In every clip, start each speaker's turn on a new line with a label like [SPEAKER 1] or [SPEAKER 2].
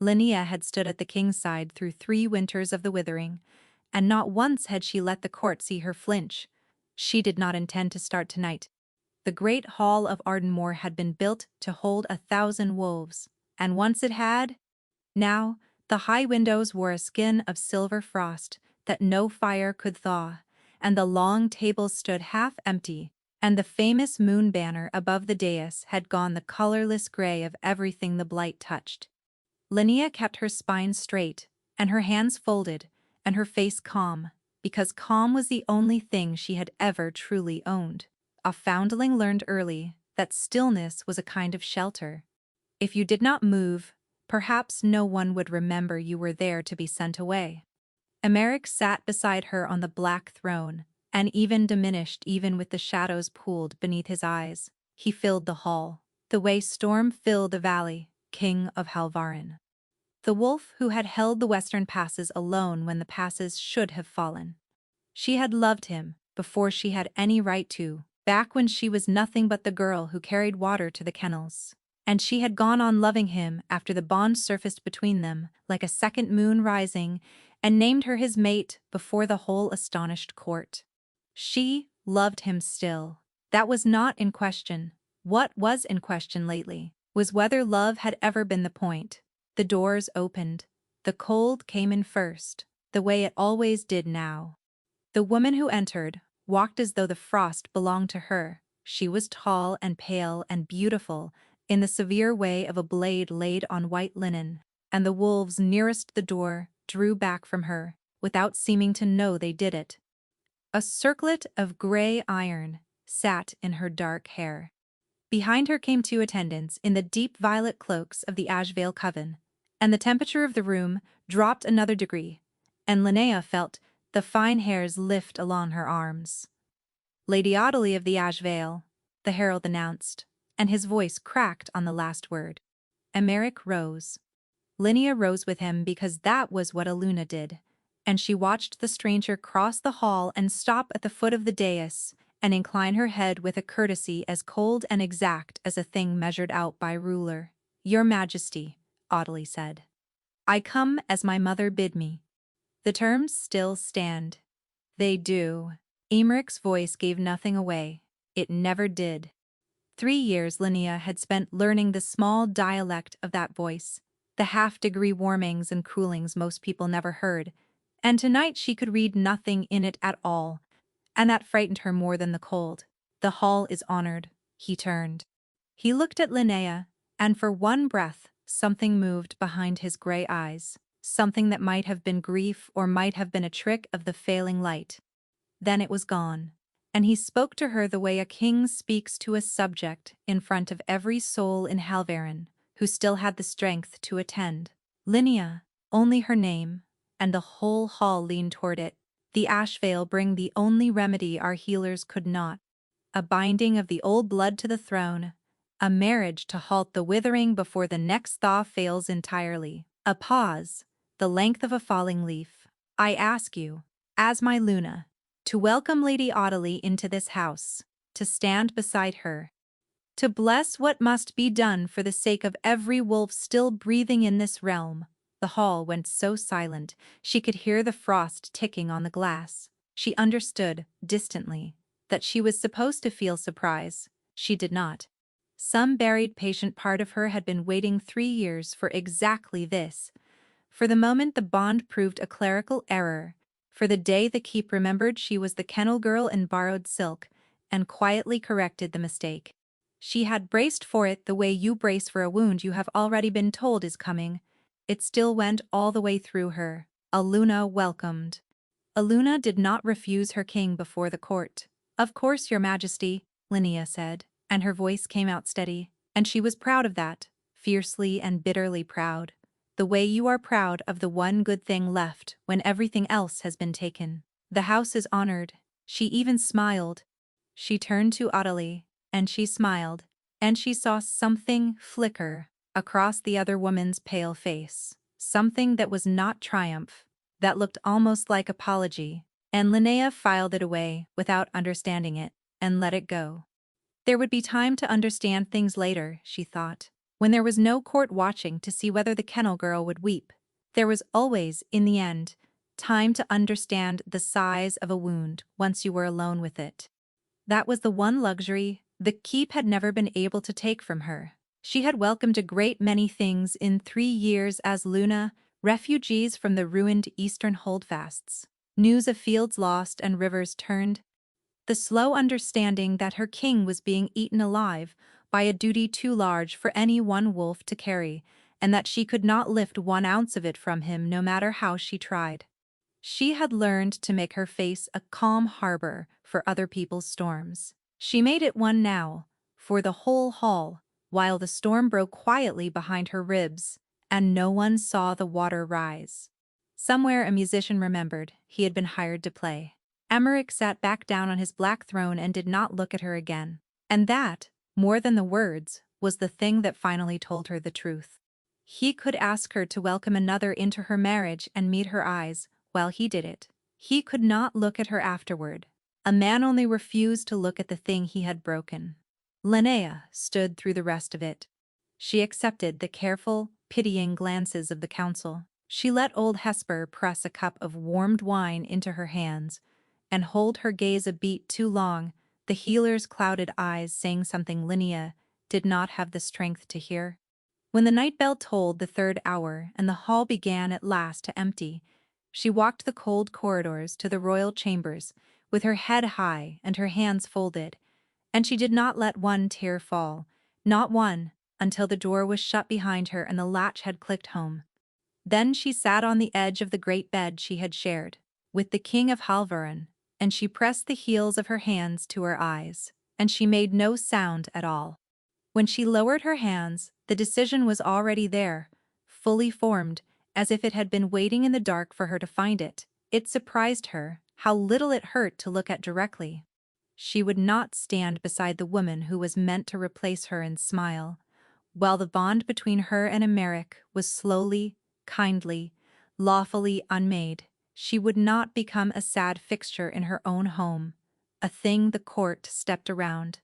[SPEAKER 1] Linnea had stood at the king's side through 3 winters of the withering, and not once had she let the court see her flinch. She did not intend to start tonight. The great hall of Ardenmoor had been built to hold 1,000 wolves, and once it had, now, the high windows wore a skin of silver frost that no fire could thaw, and the long tables stood half empty, and the famous moon banner above the dais had gone the colorless gray of everything the blight touched. Linnea kept her spine straight, and her hands folded, and her face calm, because calm was the only thing she had ever truly owned. A foundling learned early that stillness was a kind of shelter. If you did not move, perhaps no one would remember you were there to be sent away. Emeric sat beside her on the black throne, and even with the shadows pooled beneath his eyes, he filled the hall, the way storm filled the valley, king of Halvarin. The wolf who had held the western passes alone when the passes should have fallen. She had loved him before she had any right to, back when she was nothing but the girl who carried water to the kennels. And she had gone on loving him after the bond surfaced between them like a second moon rising, and named her his mate before the whole astonished court. She loved him still. That was not in question. What was in question lately was whether love had ever been the point. The doors opened. The cold came in first, the way it always did now. The woman who entered walked as though the frost belonged to her. She was tall and pale and beautiful, in the severe way of a blade laid on white linen, and the wolves nearest the door drew back from her, without seeming to know they did it. A circlet of gray iron sat in her dark hair. Behind her came 2 attendants in the deep violet cloaks of the Ashvale coven, and the temperature of the room dropped another degree, and Linnea felt the fine hairs lift along her arms. "Lady Audley of the Ashvale," the herald announced, and his voice cracked on the last word. Emeric rose. Linnea rose with him because that was what Aluna did, and she watched the stranger cross the hall and stop at the foot of the dais and incline her head with a courtesy as cold and exact as a thing measured out by ruler. "Your Majesty," Audley said. "I come as my mother bid me." "The terms still stand." "They do." Emeric's voice gave nothing away. It never did. 3 years Linnea had spent learning the small dialect of that voice, the half-degree warmings and coolings most people never heard, and tonight she could read nothing in it at all, and that frightened her more than the cold. "The hall is honored." He turned. He looked at Linnea, and for one breath something moved behind his gray eyes, something that might have been grief or might have been a trick of the failing light. Then it was gone, and he spoke to her the way a king speaks to a subject in front of every soul in Halvarin who still had the strength to attend. Linnea, only her name, and the whole hall leaned toward it. The Ashvale bring the only remedy our healers could not. A binding of the old blood to the throne, a marriage to halt the withering before the next thaw fails entirely. A pause, the length of a falling leaf. "I ask you, as my Luna, to welcome Lady Audley into this house, to stand beside her, to bless what must be done for the sake of every wolf still breathing in this realm." The hall went so silent she could hear the frost ticking on the glass. She understood, distantly, that she was supposed to feel surprise. She did not. Some buried patient part of her had been waiting 3 years for exactly this. For the moment the bond proved a clerical error, for the day the keep remembered she was the kennel girl in borrowed silk, and quietly corrected the mistake. She had braced for it the way you brace for a wound you have already been told is coming. It still went all the way through her. Aluna welcomed. Aluna did not refuse her king before the court. "Of course, Your Majesty," Linnea said, and her voice came out steady, and she was proud of that, fiercely and bitterly proud. "The way you are proud of the one good thing left when everything else has been taken. The house is honored." She even smiled. She turned to Audley, and she smiled, and she saw something flicker across the other woman's pale face, something that was not triumph, that looked almost like apology, and Linnea filed it away without understanding it, and let it go. There would be time to understand things later, she thought. When there was no court watching to see whether the kennel girl would weep, there was always, in the end, time to understand the size of a wound once you were alone with it. That was the one luxury the keep had never been able to take from her. She had welcomed a great many things in 3 years as Luna, refugees from the ruined eastern holdfasts, news of fields lost and rivers turned, the slow understanding that her king was being eaten alive by a duty too large for any one wolf to carry, and that she could not lift 1 ounce of it from him no matter how she tried. She had learned to make her face a calm harbor for other people's storms. She made it one now, for the whole hall, while the storm broke quietly behind her ribs, and no one saw the water rise. Somewhere a musician remembered he had been hired to play. Emmerich sat back down on his black throne and did not look at her again. And that, more than the words, was the thing that finally told her the truth. He could ask her to welcome another into her marriage and meet her eyes, while he did it. He could not look at her afterward. A man only refused to look at the thing he had broken. Linnea stood through the rest of it. She accepted the careful, pitying glances of the council. She let old Hesper press a cup of warmed wine into her hands, and hold her gaze a beat too long, the healer's clouded eyes saying something Linnea did not have the strength to hear. When the night bell tolled the 3rd hour and the hall began at last to empty, she walked the cold corridors to the royal chambers, with her head high and her hands folded, and she did not let one tear fall, not one, until the door was shut behind her and the latch had clicked home. Then she sat on the edge of the great bed she had shared with the king of Halvaran, and she pressed the heels of her hands to her eyes, and she made no sound at all. When she lowered her hands, the decision was already there, fully formed, as if it had been waiting in the dark for her to find it. It surprised her how little it hurt to look at directly. She would not stand beside the woman who was meant to replace her and smile, while the bond between her and Emmerich was slowly, kindly, lawfully unmade. She would not become a sad fixture in her own home, a thing the court stepped around.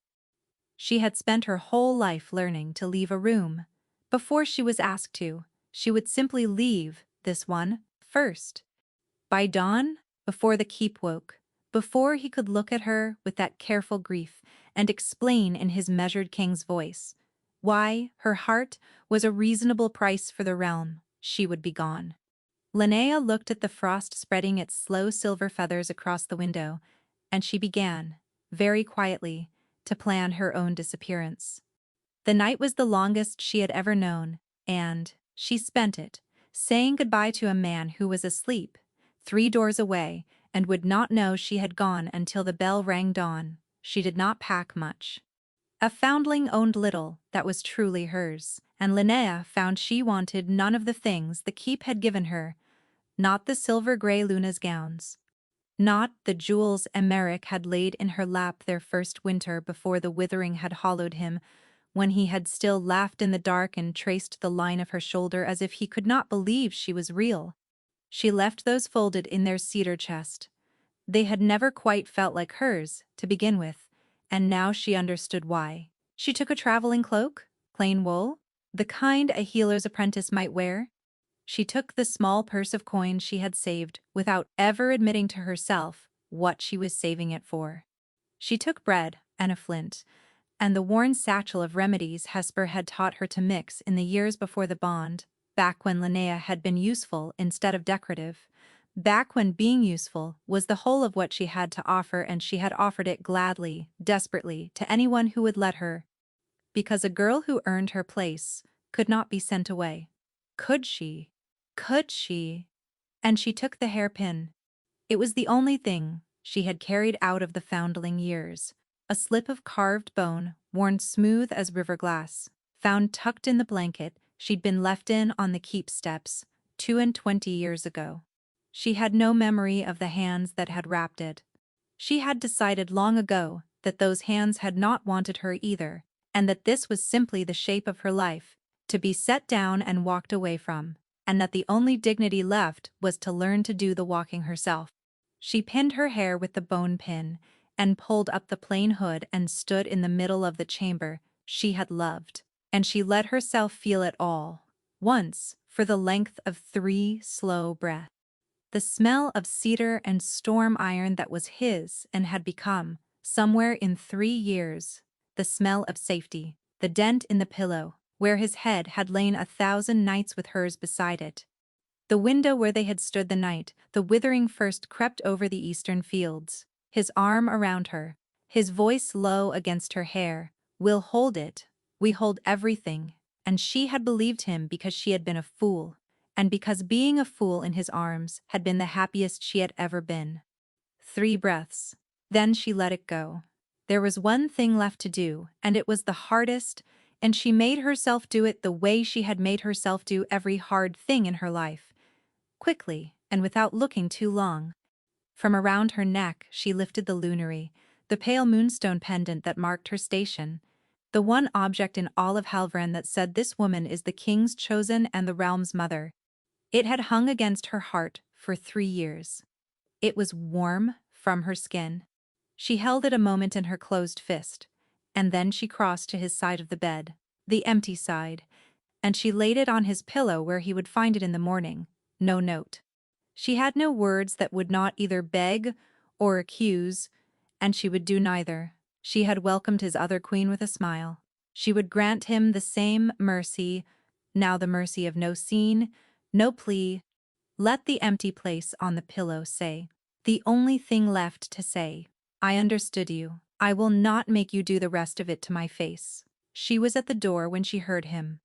[SPEAKER 1] She had spent her whole life learning to leave a room. Before she was asked to, she would simply leave this one first. By dawn, before the keep woke, before he could look at her with that careful grief and explain in his measured king's voice why her heart was a reasonable price for the realm, she would be gone. Linnea looked at the frost spreading its slow silver feathers across the window, and she began, very quietly, to plan her own disappearance. The night was the longest she had ever known, and she spent it, saying goodbye to a man who was asleep, 3 doors away, and would not know she had gone until the bell rang dawn. She did not pack much. A foundling owned little that was truly hers, and Linnea found she wanted none of the things the keep had given her, not the silver-gray Luna's gowns, not the jewels Emmerich had laid in her lap their first winter before the withering had hollowed him, when he had still laughed in the dark and traced the line of her shoulder as if he could not believe she was real. She left those folded in their cedar chest. They had never quite felt like hers, to begin with, and now she understood why. She took a traveling cloak, plain wool, the kind a healer's apprentice might wear. She took the small purse of coins she had saved without ever admitting to herself what she was saving it for. She took bread and a flint, and the worn satchel of remedies Hesper had taught her to mix in the years before the bond, back when Linnea had been useful instead of decorative, back when being useful was the whole of what she had to offer, and she had offered it gladly, desperately, to anyone who would let her, because a girl who earned her place could not be sent away. Could she? Could she? And she took the hairpin. It was the only thing she had carried out of the foundling years, a slip of carved bone worn smooth as river glass, found tucked in the blanket she'd been left in on the keep steps 22 years ago. She had no memory of the hands that had wrapped it. She had decided long ago that those hands had not wanted her either, and that this was simply the shape of her life, to be set down and walked away from, and that the only dignity left was to learn to do the walking herself. She pinned her hair with the bone pin, and pulled up the plain hood and stood in the middle of the chamber she had loved. and she let herself feel it all, once, for the length of 3 slow breaths. The smell of cedar and storm iron that was his and had become, somewhere in 3 years, the smell of safety, the dent in the pillow, where his head had lain 1,000 nights with hers beside it. The window where they had stood the night, the withering first crept over the eastern fields, his arm around her, his voice low against her hair. "We'll hold it, we hold everything," and she had believed him because she had been a fool, and because being a fool in his arms had been the happiest she had ever been. 3 breaths. Then she let it go. There was one thing left to do, and it was the hardest, and she made herself do it the way she had made herself do every hard thing in her life. Quickly, and without looking too long. From around her neck she lifted the lunary, the pale moonstone pendant that marked her station, the one object in all of Halvran that said this woman is the king's chosen and the realm's mother. It had hung against her heart for 3 years. It was warm from her skin. She held it a moment in her closed fist, and then she crossed to his side of the bed, the empty side, and she laid it on his pillow where he would find it in the morning. No note. She had no words that would not either beg or accuse, and she would do neither. She had welcomed his other queen with a smile. She would grant him the same mercy, now the mercy of no scene, no plea. Let the empty place on the pillow say, the only thing left to say, "I understood you. I will not make you do the rest of it to my face." She was at the door when she heard him.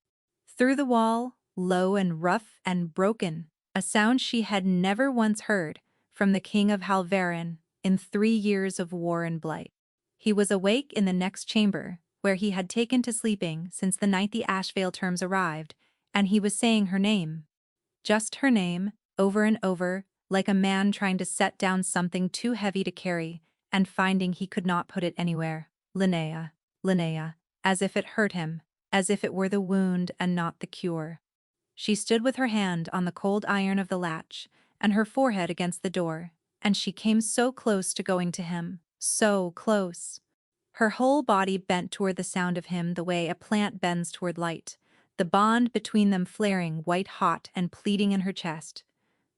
[SPEAKER 1] Through the wall, low and rough and broken, a sound she had never once heard from the king of Halvarin in 3 years of war and blight. He was awake in the next chamber, where he had taken to sleeping since the night the Ashvale terms arrived, and he was saying her name. Just her name, over and over, like a man trying to set down something too heavy to carry, and finding he could not put it anywhere. Linnea, Linnea, as if it hurt him, as if it were the wound and not the cure. She stood with her hand on the cold iron of the latch, and her forehead against the door, and she came so close to going to him, so close. Her whole body bent toward the sound of him the way a plant bends toward light, the bond between them flaring white-hot and pleading in her chest.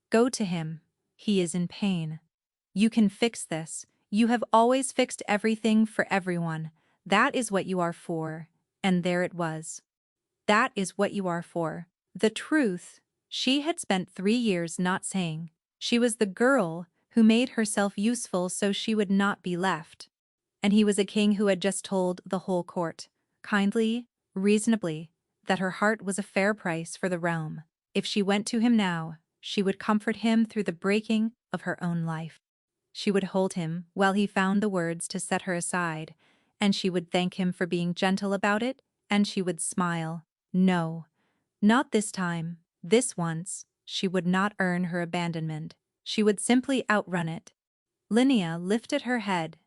[SPEAKER 1] Go to him. He is in pain. You can fix this. You have always fixed everything for everyone. That is what you are for. And there it was. That is what you are for. The truth, she had spent 3 years not saying. She was the girl who made herself useful so she would not be left. And he was a king who had just told the whole court, kindly, reasonably, that her heart was a fair price for the realm. If she went to him now, she would comfort him through the breaking of her own life. She would hold him while he found the words to set her aside, and she would thank him for being gentle about it, and she would smile. No, not this time, this once, she would not earn her abandonment. She would simply outrun it. Linnea lifted her head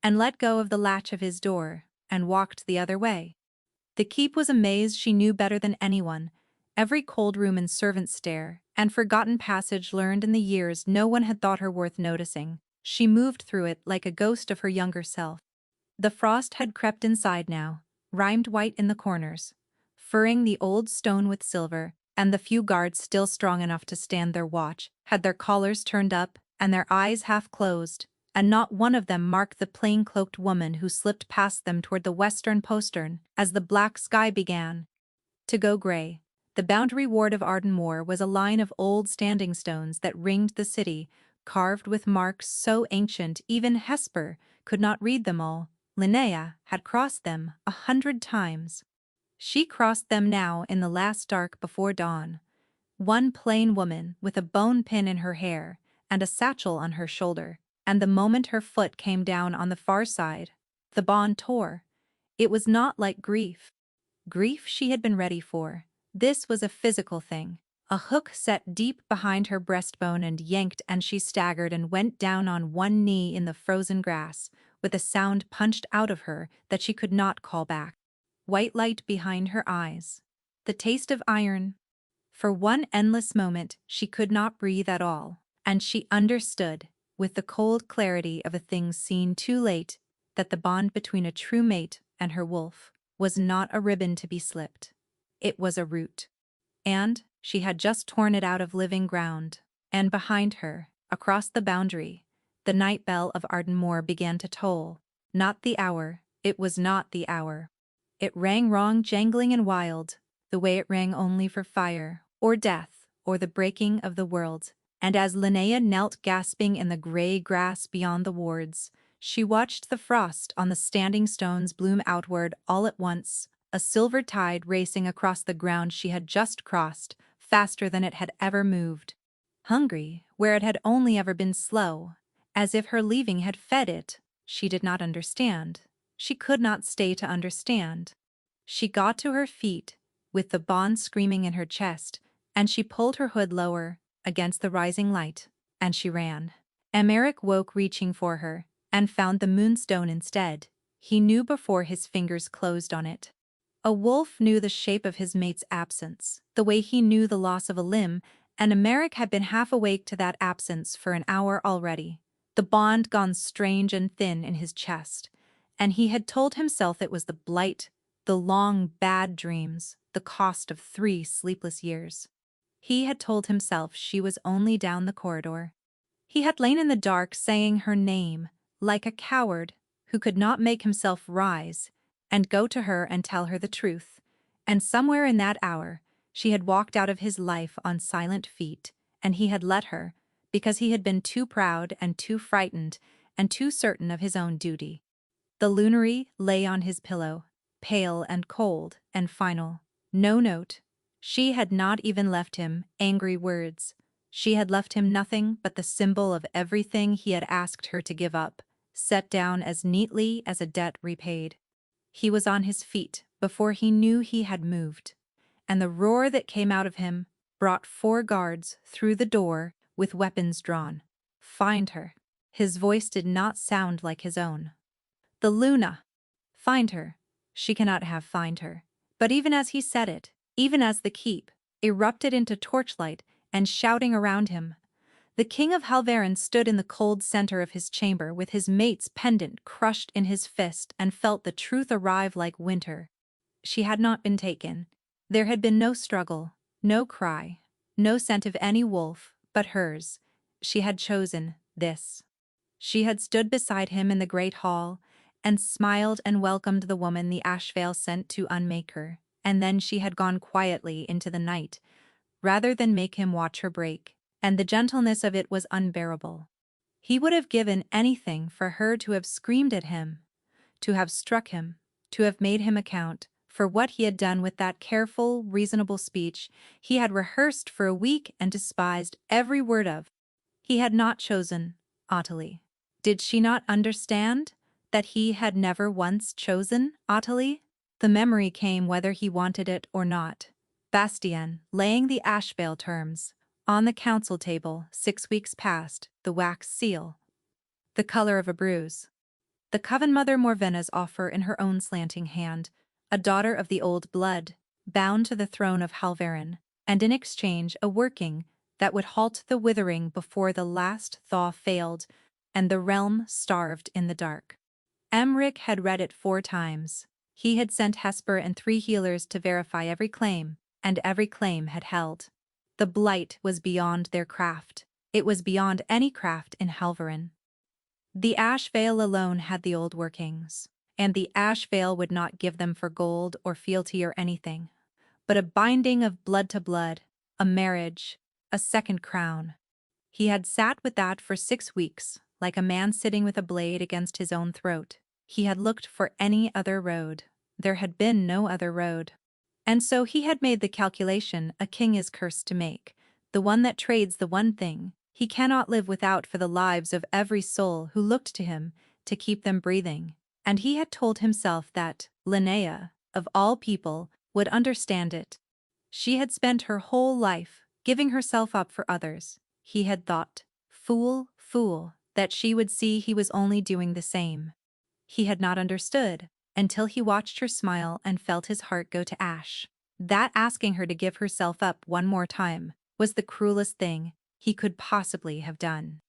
[SPEAKER 1] and let go of the latch of his door and walked the other way. The keep was a maze she knew better than anyone, every cold room and servant's stair, and forgotten passage learned in the years no one had thought her worth noticing. She moved through it like a ghost of her younger self. The frost had crept inside now, rimed white in the corners, furring the old stone with silver, and the few guards still strong enough to stand their watch had their collars turned up and their eyes half closed, and not one of them marked the plain-cloaked woman who slipped past them toward the western postern as the black sky began to go gray. The boundary ward of Ardenmoor was a line of old standing stones that ringed the city, carved with marks so ancient even Hesper could not read them all. Linnea had crossed them 100 times. She crossed them now in the last dark before dawn. One plain woman with a bone pin in her hair and a satchel on her shoulder, and the moment her foot came down on the far side, the bond tore. It was not like grief. Grief she had been ready for. This was a physical thing. A hook set deep behind her breastbone and yanked, and she staggered and went down on one knee in the frozen grass, with a sound punched out of her that she could not call back. White light behind her eyes. The taste of iron. For one endless moment she could not breathe at all, and she understood, with the cold clarity of a thing seen too late, that the bond between a true mate and her wolf was not a ribbon to be slipped. It was a root. And she had just torn it out of living ground. And behind her, across the boundary, the night bell of Ardenmoor began to toll. Not the hour, it was not the hour. It rang wrong, jangling and wild, the way it rang only for fire, or death, or the breaking of the world. And as Linnea knelt gasping in the grey grass beyond the wards, she watched the frost on the standing stones bloom outward all at once, a silver tide racing across the ground she had just crossed, faster than it had ever moved. Hungry, where it had only ever been slow, as if her leaving had fed it. She did not understand. She could not stay to understand. She got to her feet, with the bond screaming in her chest, and she pulled her hood lower, against the rising light, and she ran. Emeric woke reaching for her, and found the moonstone instead. He knew before his fingers closed on it. A wolf knew the shape of his mate's absence, the way he knew the loss of a limb, and Emeric had been half awake to that absence for an hour already, the bond gone strange and thin in his chest, and he had told himself it was the blight, the long, bad dreams, the cost of 3 sleepless years. He had told himself she was only down the corridor. He had lain in the dark saying her name, like a coward who could not make himself rise and go to her and tell her the truth, and somewhere in that hour she had walked out of his life on silent feet, and he had let her, because he had been too proud and too frightened and too certain of his own duty. The lunary lay on his pillow, pale and cold and final. No note. She had not even left him angry words. She had left him nothing but the symbol of everything he had asked her to give up, set down as neatly as a debt repaid. He was on his feet before he knew he had moved, and the roar that came out of him brought 4 guards through the door with weapons drawn. Find her. His voice did not sound like his own. The Luna. Find her. She cannot have find her. But even as he said it, even as the keep erupted into torchlight and shouting around him, the king of Halvarin stood in the cold center of his chamber with his mate's pendant crushed in his fist and felt the truth arrive like winter. She had not been taken. There had been no struggle, no cry, no scent of any wolf but hers. She had chosen this. She had stood beside him in the great hall and smiled and welcomed the woman the Ashvale sent to unmake her, and then she had gone quietly into the night, rather than make him watch her break, and the gentleness of it was unbearable. He would have given anything for her to have screamed at him, to have struck him, to have made him account for what he had done with that careful, reasonable speech he had rehearsed for a week and despised every word of. He had not chosen Ottilie. Did she not understand that he had never once chosen Ottilie? The memory came whether he wanted it or not. Bastien, laying the Ashvale terms on the council table 6 weeks past, the wax seal, the color of a bruise. The Coven Mother Morvenna's offer in her own slanting hand, a daughter of the old blood, bound to the throne of Halvarin, and in exchange a working that would halt the withering before the last thaw failed and the realm starved in the dark. Emeric had read it 4 times. He had sent Hesper and 3 healers to verify every claim, and every claim had held. The blight was beyond their craft. It was beyond any craft in Halvarin. The Ash Veil alone had the old workings, and the Ash Veil would not give them for gold or fealty or anything, but a binding of blood to blood, a marriage, a second crown. He had sat with that for 6 weeks, like a man sitting with a blade against his own throat. He had looked for any other road. There had been no other road. And so he had made the calculation a king is cursed to make, the one that trades the one thing he cannot live without for the lives of every soul who looked to him to keep them breathing. And he had told himself that Linnea, of all people, would understand it. She had spent her whole life giving herself up for others. He had thought, fool, fool, that she would see he was only doing the same. He had not understood until he watched her smile and felt his heart go to ash. That asking her to give herself up one more time was the cruelest thing he could possibly have done.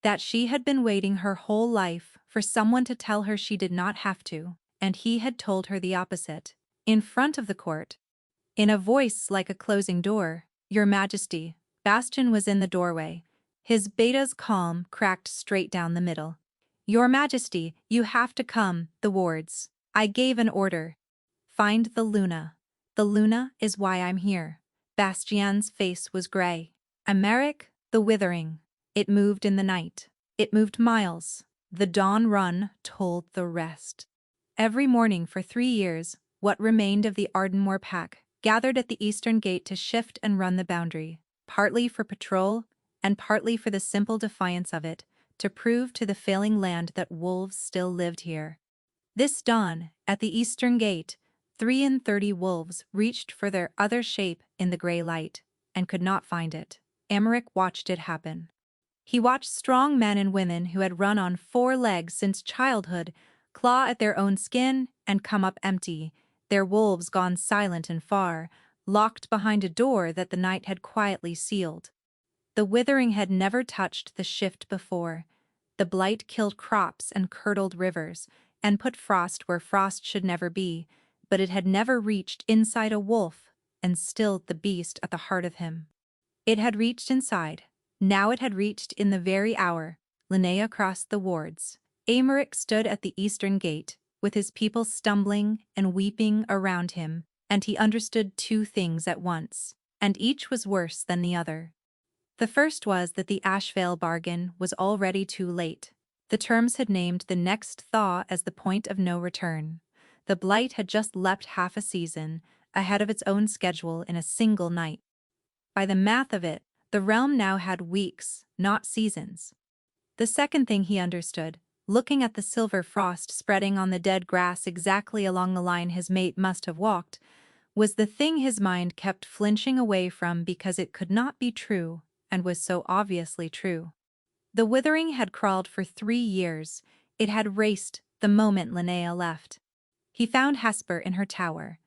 [SPEAKER 1] That she had been waiting her whole life for someone to tell her she did not have to, and he had told her the opposite. In front of the court, in a voice like a closing door, "Your Majesty." Bastian was in the doorway. His beta's calm cracked straight down the middle. "Your Majesty, you have to come," the wards. "I gave an order. Find the Luna. The Luna is why I'm here." Bastian's face was gray. Emeric, the Withering. It moved in the night. It moved miles. The dawn run told the rest. Every morning for 3 years, what remained of the Ardenmoor pack gathered at the eastern gate to shift and run the boundary, partly for patrol and partly for the simple defiance of it, to prove to the failing land that wolves still lived here. This dawn, at the eastern gate, 33 wolves reached for their other shape in the gray light, and could not find it. Emeric watched it happen. He watched strong men and women who had run on 4 legs since childhood claw at their own skin and come up empty, their wolves gone silent and far, locked behind a door that the night had quietly sealed. The Withering had never touched the shift before. The blight killed crops and curdled rivers, and put frost where frost should never be, but it had never reached inside a wolf and stilled the beast at the heart of him. It had reached inside. Now it had reached in the very hour. Linnea crossed the wards. Emeric stood at the eastern gate, with his people stumbling and weeping around him, and he understood 2 things at once, and each was worse than the other. The first was that the Ashvale bargain was already too late. The terms had named the next thaw as the point of no return. The blight had just leapt half a season ahead of its own schedule in a single night. By the math of it, the realm now had weeks, not seasons. The second thing he understood, looking at the silver frost spreading on the dead grass exactly along the line his mate must have walked, was the thing his mind kept flinching away from because it could not be true, and was so obviously true. The Withering had crawled for 3 years. It had raced the moment Linnea left. He found Hesper in her tower,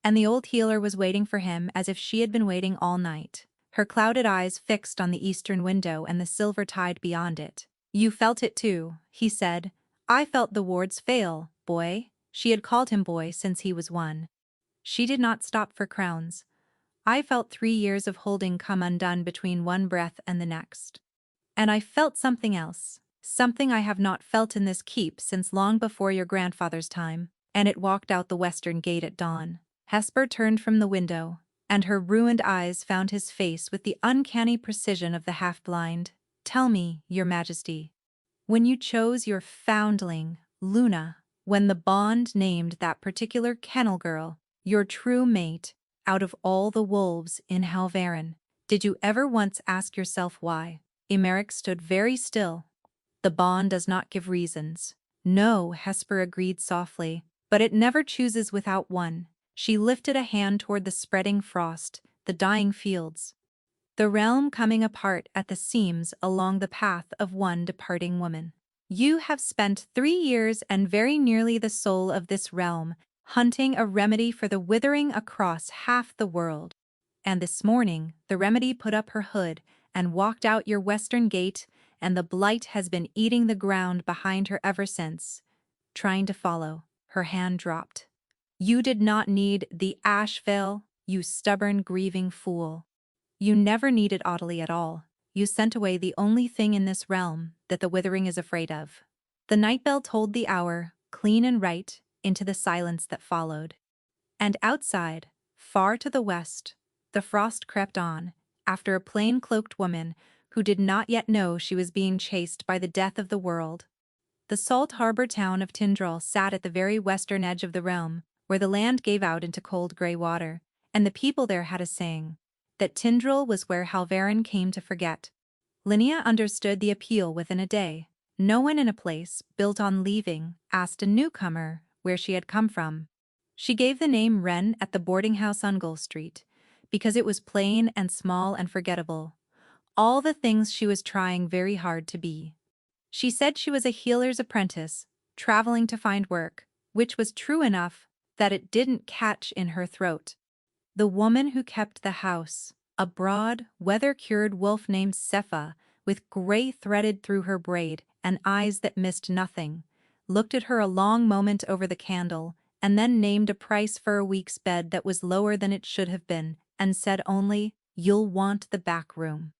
[SPEAKER 1] and the old healer was waiting for him as if she had been waiting all night, her clouded eyes fixed on the eastern window and the silver tide beyond it. "You felt it too," he said. "I felt the wards fail, boy." She had called him boy since he was 1. She did not stop for crowns. "I felt 3 years of holding come undone between one breath and the next. And I felt something else, something I have not felt in this keep since long before your grandfather's time," and it walked out the western gate at dawn. Hesper turned from the window, and her ruined eyes found his face with the uncanny precision of the half-blind. "Tell me, Your Majesty, when you chose your foundling, Luna, when the bond named that particular kennel girl, your true mate, out of all the wolves in Halvarin, did you ever once ask yourself why?" Emeric stood very still. "The bond does not give reasons." "No," Hesper agreed softly, "but it never chooses without one." She lifted a hand toward the spreading frost, the dying fields, the realm coming apart at the seams along the path of one departing woman. "You have spent 3 years and very nearly the soul of this realm, hunting a remedy for the Withering across half the world. And this morning, the remedy put up her hood and walked out your western gate, and the blight has been eating the ground behind her ever since." Trying to follow, her hand dropped. "You did not need the Ashvale, you stubborn, grieving fool. You never needed Audley at all. You sent away the only thing in this realm that the Withering is afraid of." The night bell tolled the hour, clean and right, into the silence that followed. And outside, far to the west, the frost crept on, after a plain-cloaked woman who did not yet know she was being chased by the death of the world. The salt harbor town of Tindral sat at the very western edge of the realm, where the land gave out into cold grey water, and the people there had a saying, that Tindral was where Halvarin came to forget. Linnea understood the appeal within a day. No one in a place built on leaving asked a newcomer where she had come from. She gave the name Wren at the boarding house on Gull Street, because it was plain and small and forgettable, all the things she was trying very hard to be. She said she was a healer's apprentice, traveling to find work, which was true enough that it didn't catch in her throat. The woman who kept the house, a broad, weather-cured wolf named Sepha, with gray threaded through her braid and eyes that missed nothing, looked at her a long moment over the candle, and then named a price for a week's bed that was lower than it should have been, and said only, "You'll want the back room."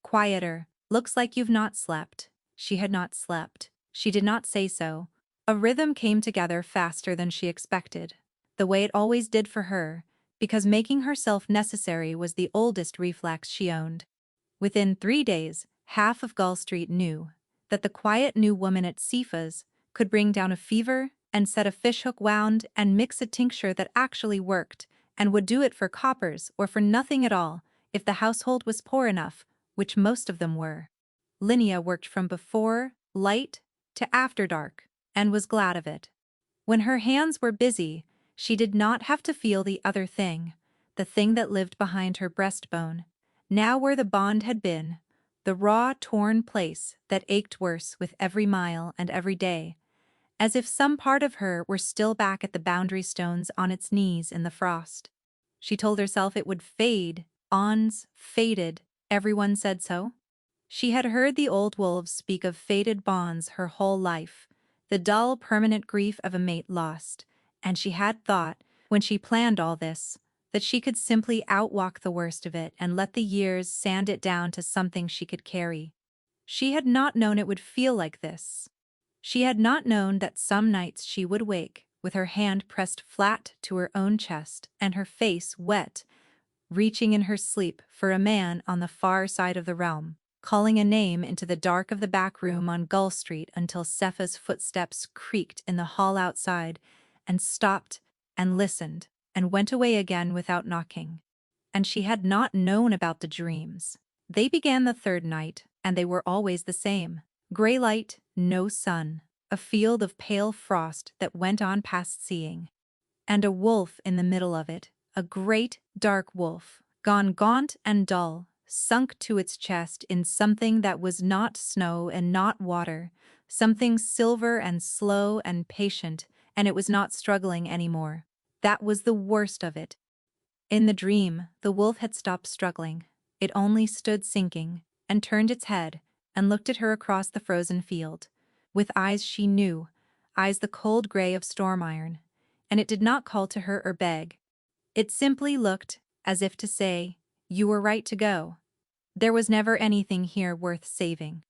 [SPEAKER 1] Quieter. "Looks like you've not slept." She had not slept. She did not say so. A rhythm came together faster than she expected. The way it always did for her, because making herself necessary was the oldest reflex she owned. Within 3 days, half of Gull Street knew that the quiet new woman at Sifa's could bring down a fever and set a fishhook wound and mix a tincture that actually worked, and would do it for coppers or for nothing at all if the household was poor enough, which most of them were. Linnea worked from before light to after dark, and was glad of it. When her hands were busy, she did not have to feel the other thing, the thing that lived behind her breastbone, now where the bond had been, the raw, torn place that ached worse with every mile and every day, as if some part of her were still back at the boundary stones on its knees in the frost. She told herself it would fade, ons, faded, everyone said so. She had heard the old wolves speak of faded bonds her whole life, the dull, permanent grief of a mate lost, and she had thought, when she planned all this, that she could simply outwalk the worst of it and let the years sand it down to something she could carry. She had not known it would feel like this. She had not known that some nights she would wake, with her hand pressed flat to her own chest and her face wet, reaching in her sleep for a man on the far side of the realm, calling a name into the dark of the back room on Gull Street until Sepha's footsteps creaked in the hall outside, and stopped, and listened, and went away again without knocking. And she had not known about the dreams. They began the third night, and they were always the same. Gray light, no sun, a field of pale frost that went on past seeing. And a wolf in the middle of it, a great, dark wolf, gone gaunt and dull, sunk to its chest in something that was not snow and not water, something silver and slow and patient, and it was not struggling anymore. That was the worst of it. In the dream, the wolf had stopped struggling. It only stood sinking, and turned its head, and looked at her across the frozen field, with eyes she knew, eyes the cold gray of storm iron, and it did not call to her or beg. It simply looked, as if to say, "You were right to go. There was never anything here worth saving."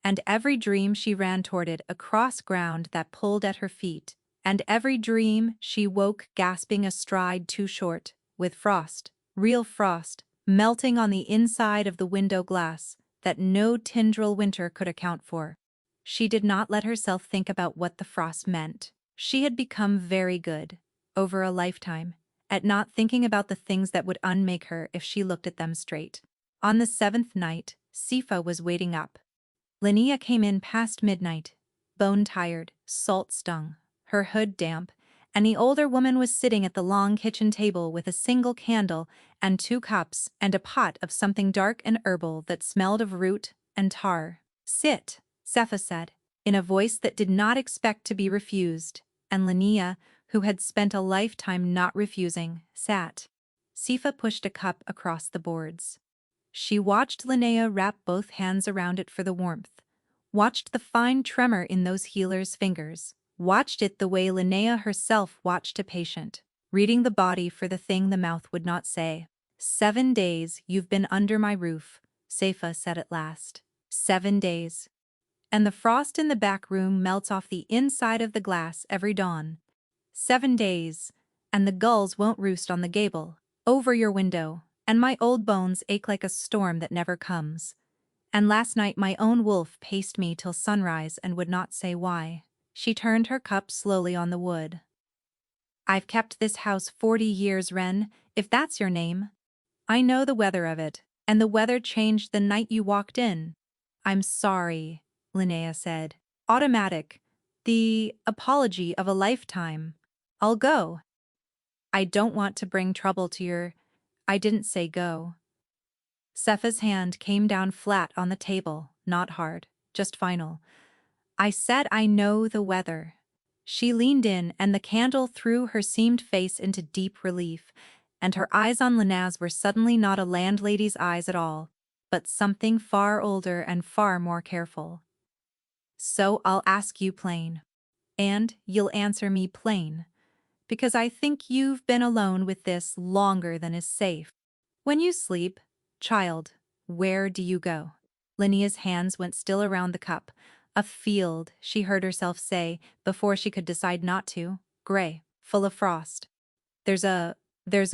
[SPEAKER 1] And every dream she ran toward it across ground that pulled at her feet, and every dream she woke gasping a stride too short, with frost, real frost, melting on the inside of the window glass that no tindril winter could account for. She did not let herself think about what the frost meant. She had become very good, over a lifetime, at not thinking about the things that would unmake her if she looked at them straight. On the 7th night, Sifa was waiting up. Linnea came in past midnight, bone-tired, salt-stung, her hood damp, and the older woman was sitting at the long kitchen table with a single candle and 2 cups and a pot of something dark and herbal that smelled of root and tar. "Sit," Sepha said, in a voice that did not expect to be refused, and Linnea, who had spent a lifetime not refusing, sat. Sifa pushed a cup across the boards. She watched Linnea wrap both hands around it for the warmth, watched the fine tremor in those healers' fingers, watched it the way Linnea herself watched a patient, reading the body for the thing the mouth would not say. 7 days you've been under my roof, Sepha said at last. 7 days. And the frost in the back room melts off the inside of the glass every dawn. 7 days, and the gulls won't roost on the gable, over your window, and my old bones ache like a storm that never comes. And last night my own wolf paced me till sunrise and would not say why. She turned her cup slowly on the wood. I've kept this house 40 years, Wren, if that's your name. I know the weather of it, and the weather changed the night you walked in. I'm sorry, Linnea said. Automatic. The apology of a lifetime. I'll go. I don't want to bring trouble to your... I didn't say go. Sepha's hand came down flat on the table, not hard, just final. I said I know the weather. She leaned in, and the candle threw her seamed face into deep relief, and her eyes on Linnea's were suddenly not a landlady's eyes at all, but something far older and far more careful. So I'll ask you plain. And you'll answer me plain, because I think you've been alone with this longer than is safe. When you sleep, child, where do you go? Linnea's hands went still around the cup. A field, she heard herself say, before she could decide not to. Gray, full of frost. There's a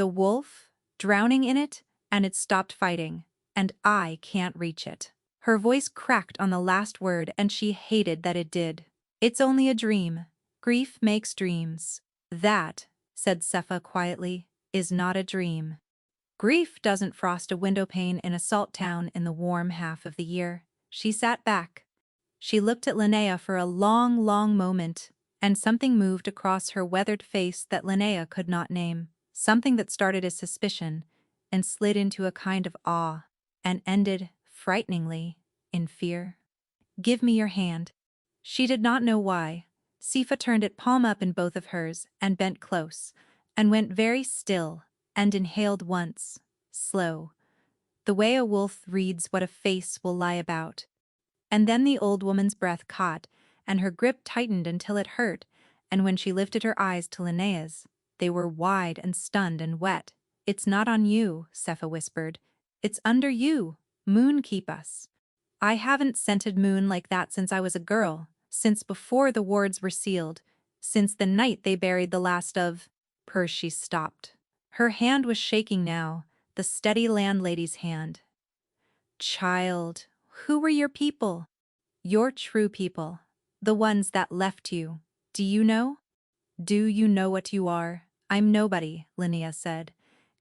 [SPEAKER 1] wolf, drowning in it, and it stopped fighting, and I can't reach it. Her voice cracked on the last word, and she hated that it did. It's only a dream. Grief makes dreams. That, said Sepha quietly, is not a dream. Grief doesn't frost a windowpane in a salt town in the warm half of the year. She sat back. She looked at Linnea for a long, long moment, and something moved across her weathered face that Linnea could not name. Something that started as suspicion and slid into a kind of awe and ended, frighteningly, in fear. Give me your hand. She did not know why. Sifa turned it palm up in both of hers and bent close, and went very still, and inhaled once, slow, the way a wolf reads what a face will lie about. And then the old woman's breath caught, and her grip tightened until it hurt, and when she lifted her eyes to Linnea's, they were wide and stunned and wet. It's not on you, Sepha whispered. It's under you. Moon keep us. I haven't scented moon like that since I was a girl, since before the wards were sealed, since the night they buried the last of... She stopped. Her hand was shaking now, the steady landlady's hand. Child, who were your people? Your true people, the ones that left you. Do you know? Do you know what you are? I'm nobody, Linnea said,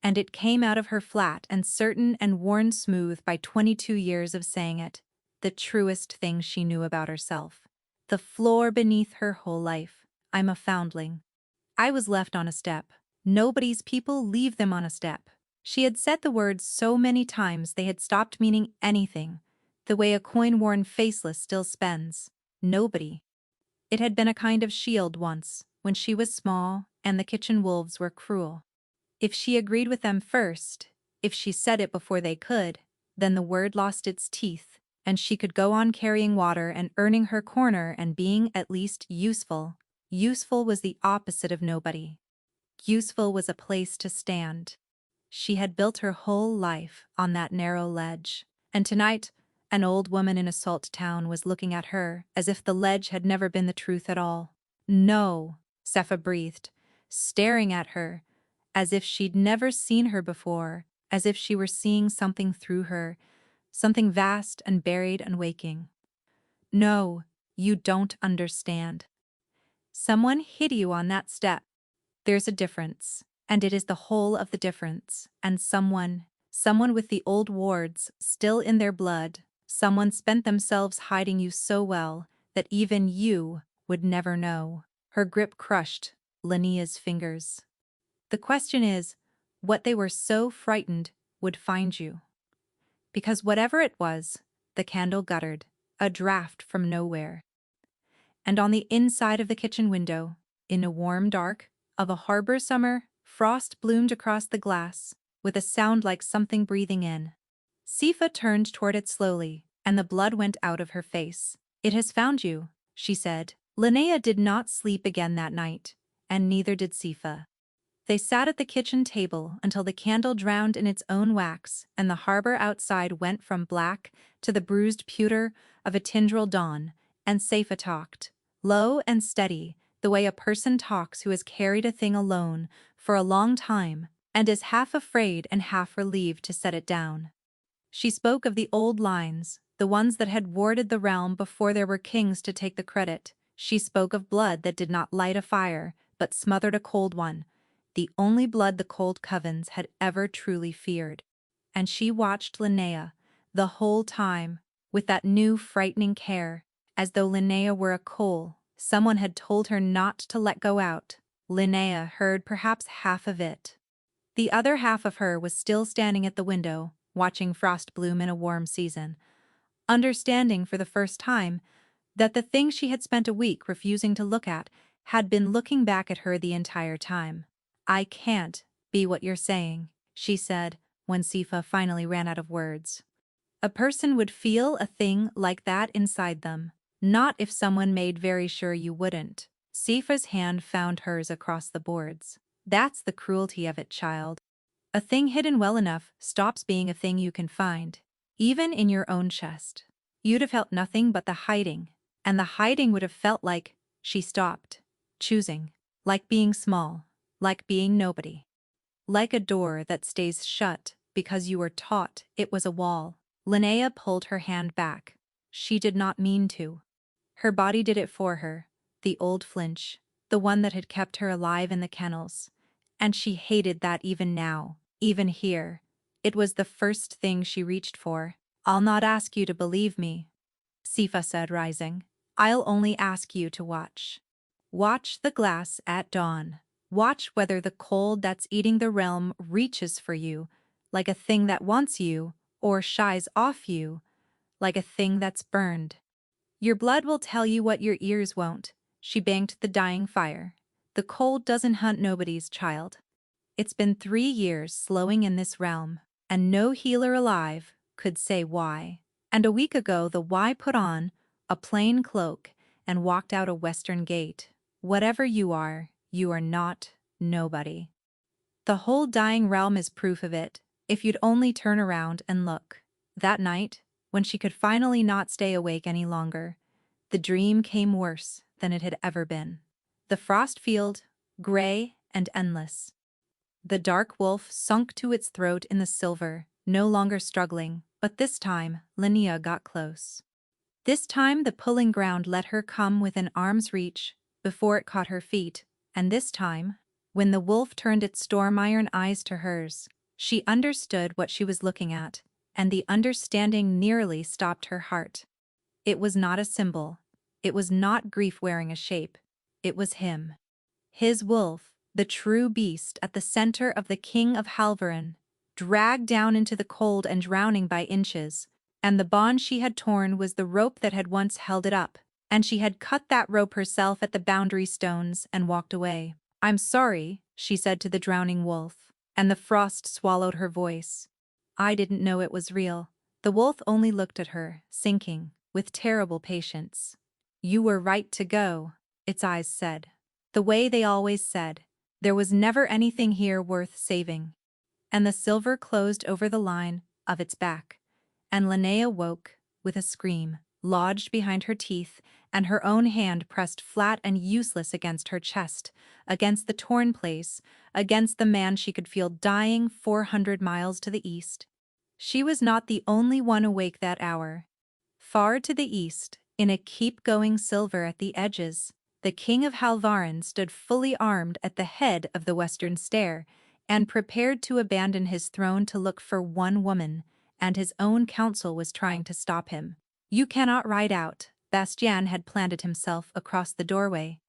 [SPEAKER 1] and it came out of her flat and certain and worn smooth by 22 years of saying it, the truest thing she knew about herself. The floor beneath her whole life. I'm a foundling. I was left on a step. Nobody's people leave them on a step. She had said the words so many times they had stopped meaning anything, the way a coin worn faceless still spends. Nobody. It had been a kind of shield once, when she was small and the kitchen wolves were cruel. If she agreed with them first, if she said it before they could, then the word lost its teeth, and she could go on carrying water and earning her corner and being at least useful. Useful was the opposite of nobody. Useful was a place to stand. She had built her whole life on that narrow ledge, and tonight, an old woman in a salt town was looking at her as if the ledge had never been the truth at all. No, Sepha breathed, staring at her, as if she'd never seen her before, as if she were seeing something through her, something vast and buried and waking. No, you don't understand. Someone hid you on that step. There's a difference, and it is the whole of the difference, and someone with the old wards still in their blood, someone spent themselves hiding you so well that even you would never know. Her grip crushed Linnea's fingers. The question is, what they were so frightened would find you. Because whatever it was, the candle guttered, a draft from nowhere. And on the inside of the kitchen window, in a warm dark of a harbor summer, frost bloomed across the glass, with a sound like something breathing in. Sifa turned toward it slowly, and the blood went out of her face. It has found you, she said. Linnea did not sleep again that night, and neither did Sifa. They sat at the kitchen table until the candle drowned in its own wax, and the harbor outside went from black to the bruised pewter of a tendril dawn, and Sifa talked, low and steady, the way a person talks who has carried a thing alone for a long time and is half afraid and half relieved to set it down. She spoke of the old lines, the ones that had warded the realm before there were kings to take the credit. She spoke of blood that did not light a fire, but smothered a cold one, the only blood the cold covens had ever truly feared. And she watched Linnea, the whole time, with that new frightening care, as though Linnea were a coal someone had told her not to let go out. Linnea heard perhaps half of it. The other half of her was still standing at the window, watching frost bloom in a warm season, understanding for the first time that the thing she had spent a week refusing to look at had been looking back at her the entire time. I can't be what you're saying, she said, when Sifa finally ran out of words. A person would feel a thing like that inside them, not if someone made very sure you wouldn't. Sifa's hand found hers across the boards. That's the cruelty of it, child. A thing hidden well enough stops being a thing you can find, even in your own chest. You'd have felt nothing but the hiding, and the hiding would have felt like she stopped, choosing, like being small, like being nobody. Like a door that stays shut because you were taught it was a wall. Linnea pulled her hand back. She did not mean to. Her body did it for her, the old flinch, the one that had kept her alive in the kennels. And she hated that even now, even here. It was the first thing she reached for. I'll not ask you to believe me, Sifa said, rising. I'll only ask you to watch. Watch the glass at dawn. Watch whether the cold that's eating the realm reaches for you, like a thing that wants you, or shies off you, like a thing that's burned. Your blood will tell you what your ears won't. She banked the dying fire. The cold doesn't hunt nobody's child. It's been 3 years slowing in this realm, and no healer alive could say why. And a week ago the why put on a plain cloak and walked out a western gate. Whatever you are not nobody. The whole dying realm is proof of it, if you'd only turn around and look. That night, when she could finally not stay awake any longer, the dream came worse than it had ever been. The frost field, gray and endless. The dark wolf sunk to its throat in the silver, no longer struggling, but this time Linnea got close. This time the pulling ground let her come within arm's reach before it caught her feet, and this time, when the wolf turned its storm-iron eyes to hers, she understood what she was looking at, and the understanding nearly stopped her heart. It was not a symbol. It was not grief wearing a shape. It was him. His wolf, the true beast at the center of the King of Halvarin, dragged down into the cold and drowning by inches, and the bond she had torn was the rope that had once held it up, and she had cut that rope herself at the boundary stones and walked away. I'm sorry, she said to the drowning wolf, and the frost swallowed her voice. I didn't know it was real. The wolf only looked at her, sinking, with terrible patience. You were right to go, its eyes said. The way they always said. There was never anything here worth saving. And the silver closed over the line of its back, and Linnea woke with a scream, lodged behind her teeth, and her own hand pressed flat and useless against her chest, against the torn place, against the man she could feel dying 400 miles to the east. She was not the only one awake that hour. Far to the east, in a keep-going silver at the edges, the King of Halvarin stood fully armed at the head of the western stair, and prepared to abandon his throne to look for one woman, and his own council was trying to stop him. You cannot ride out, Bastian had planted himself across the doorway,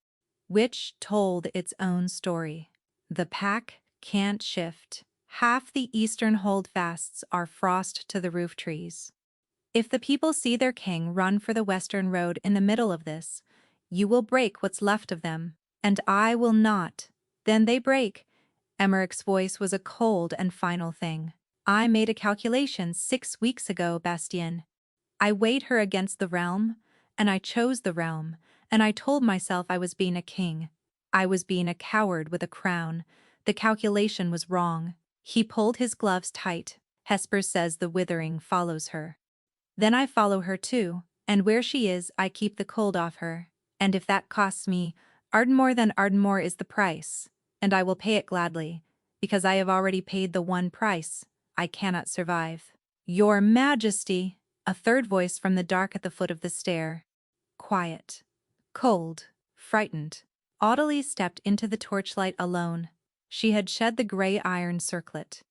[SPEAKER 1] which told its own story. The pack can't shift. Half the eastern holdfasts are frost to the roof trees. If the people see their king run for the western road in the middle of this, you will break what's left of them, and I will not. Then they break. Emmerich's voice was a cold and final thing. I made a calculation 6 weeks ago, Bastien. I weighed her against the realm, and I chose the realm, and I told myself I was being a king. I was being a coward with a crown. The calculation was wrong. He pulled his gloves tight. Hesper says the withering follows her. Then I follow her too, and where she is I keep the cold off her. And if that costs me Ardmore, then Ardmore is the price, and I will pay it gladly, because I have already paid the one price. I cannot survive. Your Majesty, a third voice from the dark at the foot of the stair. Quiet. Cold. Frightened. Audalie stepped into the torchlight alone. She had shed the gray iron circlet.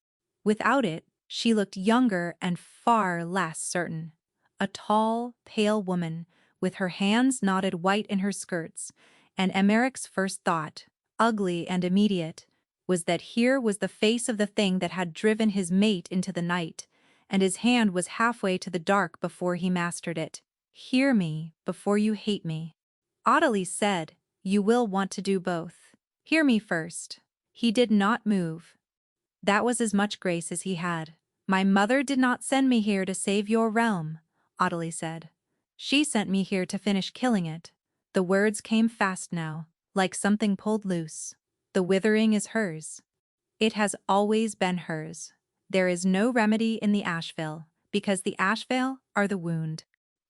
[SPEAKER 1] Without it, she looked younger and far less certain. A tall, pale woman, with her hands knotted white in her skirts, and Emmerich's first thought, ugly and immediate, was that here was the face of the thing that had driven his mate into the night, and his hand was halfway to the dark before he mastered it. Hear me before you hate me. Audalie said, you will want to do both. Hear me first. He did not move. That was as much grace as he had. My mother did not send me here to save your realm, Audalie said. She sent me here to finish killing it. The words came fast now, like something pulled loose. The withering is hers. It has always been hers. There is no remedy in the ashvale, because the ashvale are the wound.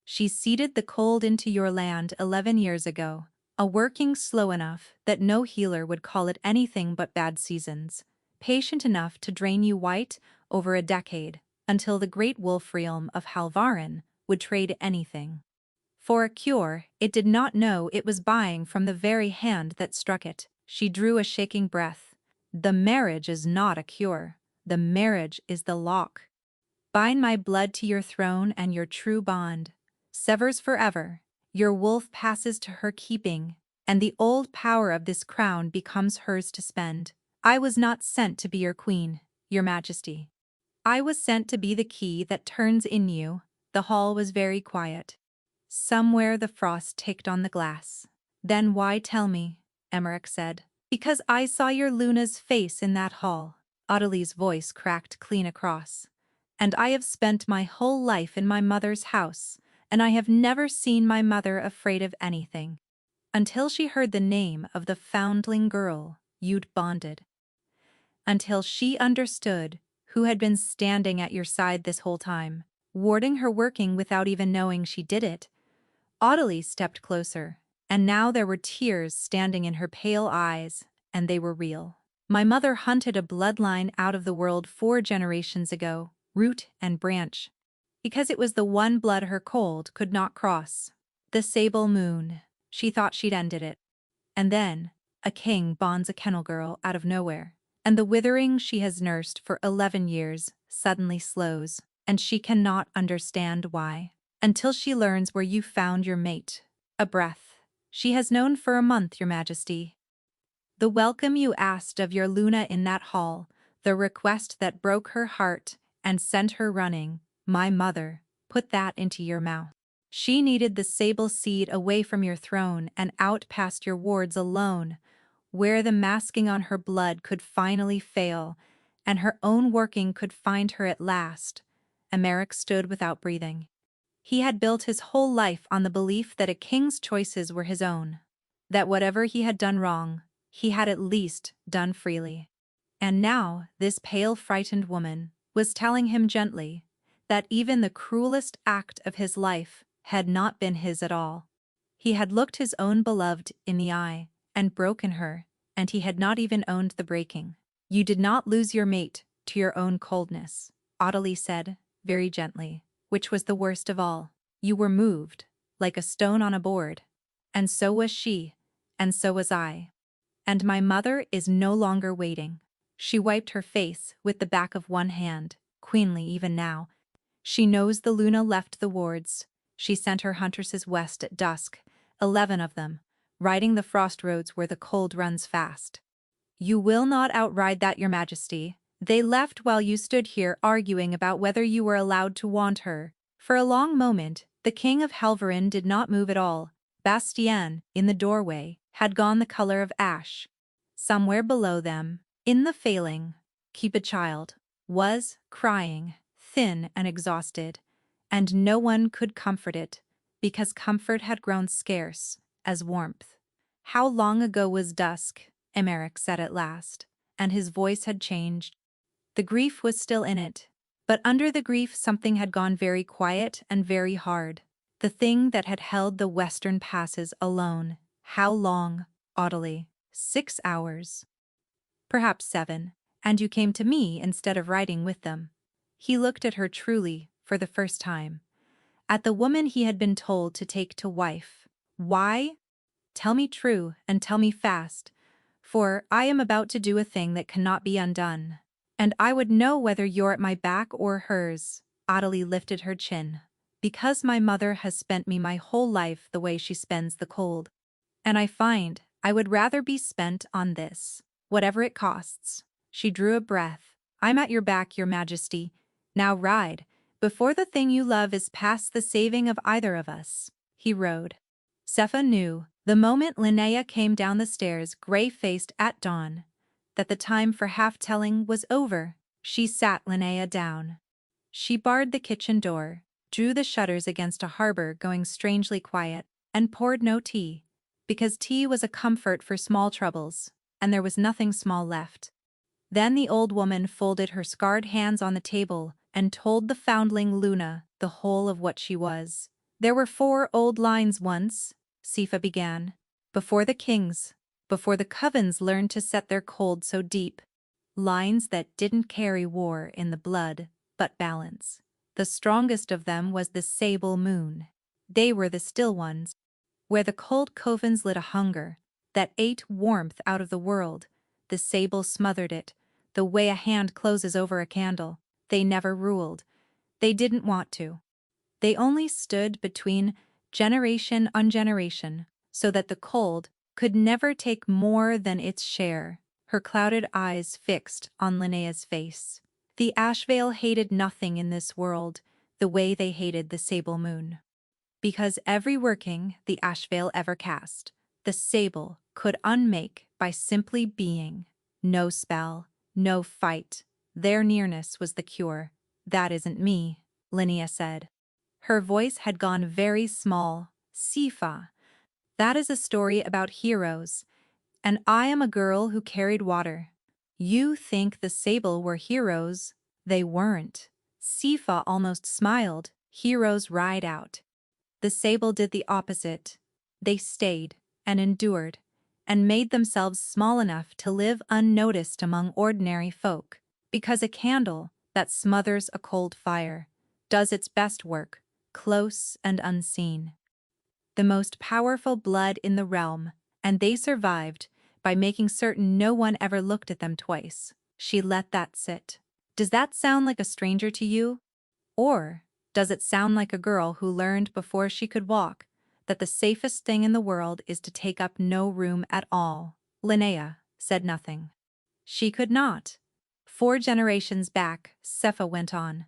[SPEAKER 1] She seeded the cold into your land 11 years ago, a working slow enough that no healer would call it anything but bad seasons, patient enough to drain you white over a decade, until the great wolf realm of Halvarin would trade anything. For a cure, it did not know it was buying from the very hand that struck it. She drew a shaking breath. The marriage is not a cure. The marriage is the lock. Bind my blood to your throne and your true bond severs forever. Your wolf passes to her keeping, and the old power of this crown becomes hers to spend. I was not sent to be your queen, your majesty. I was sent to be the key that turns in you. The hall was very quiet. Somewhere the frost ticked on the glass. Then why tell me? Emmerich said. Because I saw your Luna's face in that hall. Audely's voice cracked clean across. And I have spent my whole life in my mother's house, and I have never seen my mother afraid of anything. Until she heard the name of the foundling girl you'd bonded. Until she understood who had been standing at your side this whole time, warding her working without even knowing she did it. Audely stepped closer, and now there were tears standing in her pale eyes, and they were real. My mother hunted a bloodline out of the world 4 generations ago, root and branch, because it was the one blood her cold could not cross. The sable moon. She thought she'd ended it. And then, a king bonds a kennel girl out of nowhere, and the withering she has nursed for 11 years suddenly slows, and she cannot understand why. Until she learns where you found your mate. A breath. She has known for a month, your majesty. The welcome you asked of your Luna in that hall, the request that broke her heart and sent her running, my mother, put that into your mouth. She needed the sable seed away from your throne and out past your wards alone, where the masking on her blood could finally fail, and her own working could find her at last. Emmerich stood without breathing. He had built his whole life on the belief that a king's choices were his own, that whatever he had done wrong, he had at least done freely. And now this pale, frightened woman was telling him gently that even the cruelest act of his life had not been his at all. He had looked his own beloved in the eye and broken her, and he had not even owned the breaking. You did not lose your mate to your own coldness, Audely said, very gently, which was the worst of all. You were moved, like a stone on a board. And so was she, and so was I. And my mother is no longer waiting. She wiped her face with the back of one hand, queenly even now. She knows the Luna left the wards. She sent her huntresses west at dusk, 11 of them, riding the frost roads where the cold runs fast. You will not outride that, your majesty. They left while you stood here arguing about whether you were allowed to want her. For a long moment, the king of Halvarin did not move at all. Bastien, in the doorway, had gone the color of ash. Somewhere below them, in the failing, keep a child, was crying, thin and exhausted, and no one could comfort it, because comfort had grown scarce as warmth. How long ago was dusk? Emmerich said at last, and his voice had changed. The grief was still in it, but under the grief something had gone very quiet and very hard. The thing that had held the western passes alone. How long, Audely? 6 hours. Perhaps 7, and you came to me instead of riding with them. He looked at her truly, for the first time. At the woman he had been told to take to wife. Why? Tell me true, and tell me fast, for I am about to do a thing that cannot be undone. And I would know whether you're at my back or hers. Audely lifted her chin. Because my mother has spent me my whole life the way she spends the cold. And I find I would rather be spent on this, whatever it costs. She drew a breath. I'm at your back, your majesty. Now ride, before the thing you love is past the saving of either of us. He rode. Sepha knew, the moment Linnea came down the stairs gray-faced at dawn, that the time for half-telling was over. She sat Linnea down. She barred the kitchen door, drew the shutters against a harbor going strangely quiet, and poured no tea. because tea was a comfort for small troubles, and there was nothing small left. Then the old woman folded her scarred hands on the table and told the foundling Luna the whole of what she was. There were 4 old lines once, Sifa began, before the kings, before the covens learned to set their cold so deep. Lines that didn't carry war in the blood, but balance. The strongest of them was the sable moon. They were the still ones, where the cold covens lit a hunger that ate warmth out of the world. The sable smothered it, the way a hand closes over a candle. They never ruled. They didn't want to. They only stood between generation on generation, so that the cold could never take more than its share. Her clouded eyes fixed on Linnea's face. The Ashvale hated nothing in this world the way they hated the sable moon. Because every working the Ashvale ever cast, the sable could unmake by simply being. No spell, no fight. Their nearness was the cure. That isn't me, Linnea said. Her voice had gone very small. Sifa. That is a story about heroes, and I am a girl who carried water. You think the sable were heroes. They weren't. Sifa almost smiled. Heroes ride out. The sable did the opposite. They stayed and endured and made themselves small enough to live unnoticed among ordinary folk, because a candle that smothers a cold fire does its best work, close and unseen. The most powerful blood in the realm, and they survived by making certain no one ever looked at them twice. She let that sit. Does that sound like a stranger to you? Or does it sound like a girl who learned before she could walk that the safest thing in the world is to take up no room at all? Linnea said nothing. She could not. 4 generations back, Sepha went on.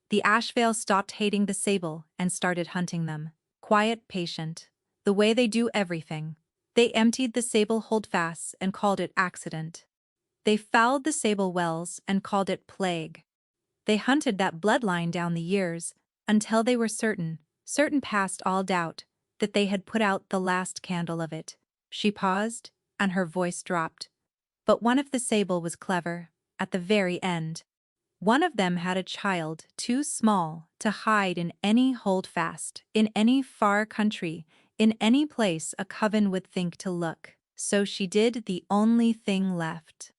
[SPEAKER 1] The Ashvale stopped hating the sable and started hunting them. Quiet, patient. The way they do everything. They emptied the sable holdfasts and called it accident. They fouled the sable wells and called it plague. They hunted that bloodline down the years until they were certain past all doubt, that they had put out the last candle of it. She paused, and her voice dropped. But one of the sable was clever, at the very end. One of them had a child too small to hide in any holdfast, in any far country, in any place a coven would think to look. So she did the only thing left.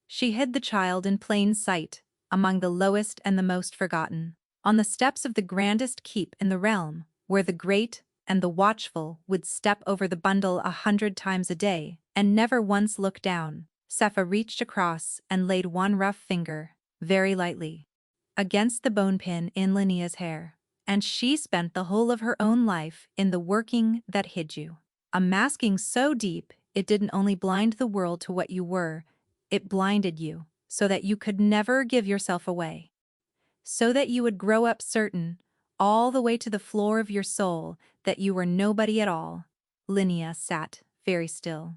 [SPEAKER 1] She hid the child in plain sight, among the lowest and the most forgotten, on the steps of the grandest keep in the realm, where the great and the watchful would step over the bundle 100 times a day and never once look down. Sepha reached across and laid one rough finger, very lightly, against the bone pin in Linnea's hair. And she spent the whole of her own life in the working that hid you. A masking so deep it didn't only blind the world to what you were, it blinded you, so that you could never give yourself away. So that you would grow up certain, all the way to the floor of your soul, that you were nobody at all. Linnea sat very still.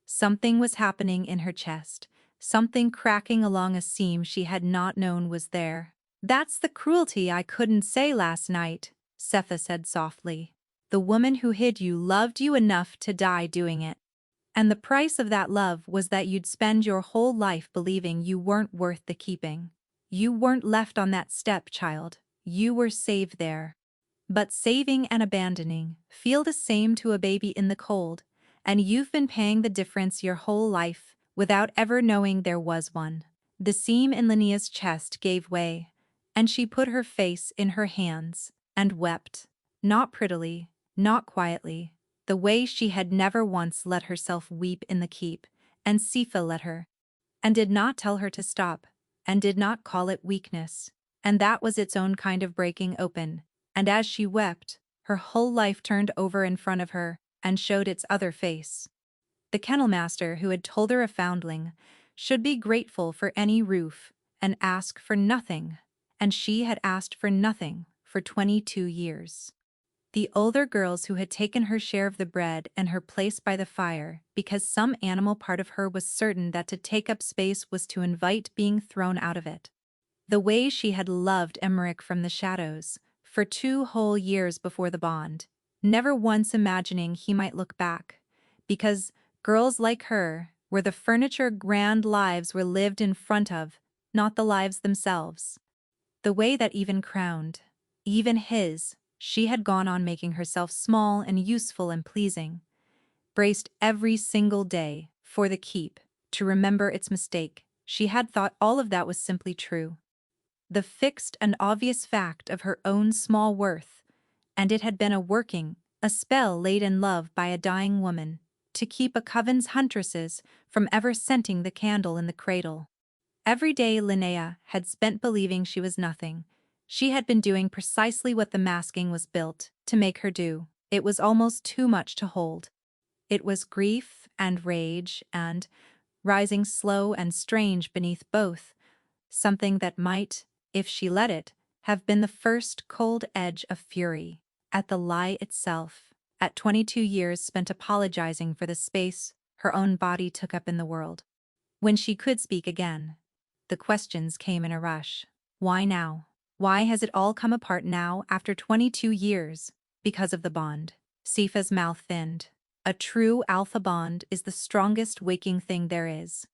[SPEAKER 1] Something was happening in her chest, something cracking along a seam she had not known was there. That's the cruelty I couldn't say last night, Sepha said softly. The woman who hid you loved you enough to die doing it. And the price of that love was that you'd spend your whole life believing you weren't worth the keeping. You weren't left on that step, child. You were saved there. But saving and abandoning feel the same to a baby in the cold, and you've been paying the difference your whole life without ever knowing there was one. The seam in Linnea's chest gave way, and she put her face in her hands and wept, not prettily, not quietly, the way she had never once let herself weep in the keep, and Sifa let her, and did not tell her to stop, and did not call it weakness, and that was its own kind of breaking open, and as she wept, her whole life turned over in front of her and showed its other face. The kennel master who had told her a foundling should be grateful for any roof and ask for nothing, and she had asked for nothing for 22 years. The older girls who had taken her share of the bread and her place by the fire because some animal part of her was certain that to take up space was to invite being thrown out of it. The way she had loved Emmerich from the shadows, for 2 whole years before the bond, never once imagining he might look back, Because girls like her were the furniture grand lives were lived in front of, not the lives themselves. The way that even his, she had gone on making herself small and useful and pleasing, braced every single day for the keep, to remember its mistake. She had thought all of that was simply true. The fixed and obvious fact of her own small worth, and it had been a spell laid in love by a dying woman, to keep a coven's huntresses from ever scenting the candle in the cradle. Every day Linnea had spent believing she was nothing. She had been doing precisely what the masking was built to make her do. It was almost too much to hold. It was grief and rage and, rising slow and strange beneath both, something that might, if she let it, have been the first cold edge of fury at the lie itself, at 22 years spent apologizing for the space her own body took up in the world. When she could speak again, the questions came in a rush. Why now? Why has it all come apart now after 22 years? Because of the bond. Sifa's mouth thinned. A true alpha bond is the strongest waking thing there is.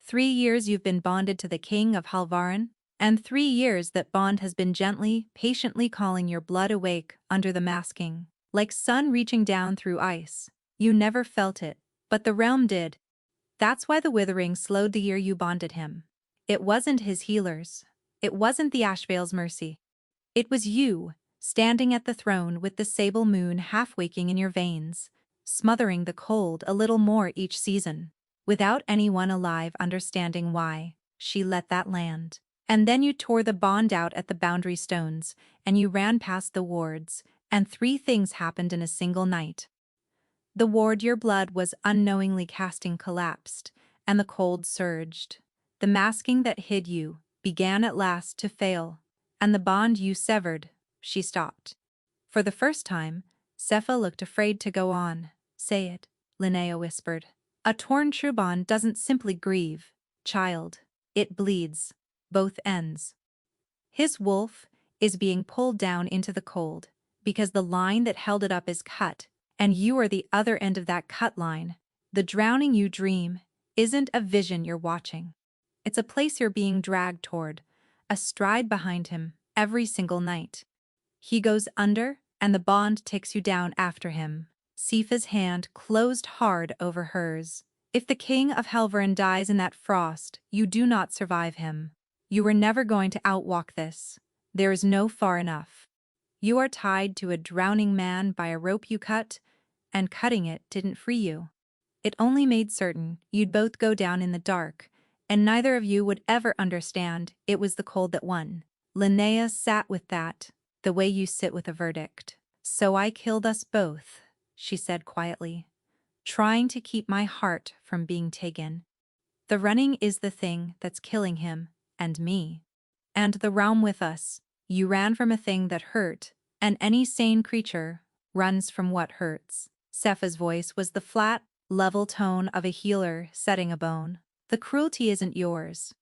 [SPEAKER 1] 3 years you've been bonded to the king of Halvaran, and 3 years that bond has been gently, patiently calling your blood awake under the masking, like sun reaching down through ice. You never felt it, but the realm did. That's why the withering slowed the year you bonded him. It wasn't his healers. It wasn't the Ashvale's mercy. It was you, standing at the throne with the sable moon half-waking in your veins, smothering the cold a little more each season, without anyone alive understanding why she let that land. And then you tore the bond out at the boundary stones, and you ran past the wards, and 3 things happened in a single night. The ward your blood was unknowingly casting collapsed, and the cold surged. The masking that hid you began at last to fail, and the bond you severed, she stopped. For the first time, Sepha looked afraid to go on. Say it, Linnea whispered. A torn true bond doesn't simply grieve, child. It bleeds. Both ends. His wolf is being pulled down into the cold, because the line that held it up is cut, and you are the other end of that cut line. The drowning you dream isn't a vision you're watching. It's a place you're being dragged toward, a stride behind him, every single night. He goes under, and the bond takes you down after him. Sifa's hand closed hard over hers. If the king of Helverin dies in that frost, you do not survive him. You were never going to outwalk this. There is no far enough. You are tied to a drowning man by a rope you cut, and cutting it didn't free you. It only made certain you'd both go down in the dark, and neither of you would ever understand it was the cold that won. Linnea sat with that, the way you sit with a verdict. So I killed us both, she said quietly, trying to keep my heart from being taken. The running is the thing that's killing him, and me. And the realm with us. You ran from a thing that hurt, and any sane creature runs from what hurts. Sepha's voice was the flat, level tone of a healer setting a bone. The cruelty isn't yours.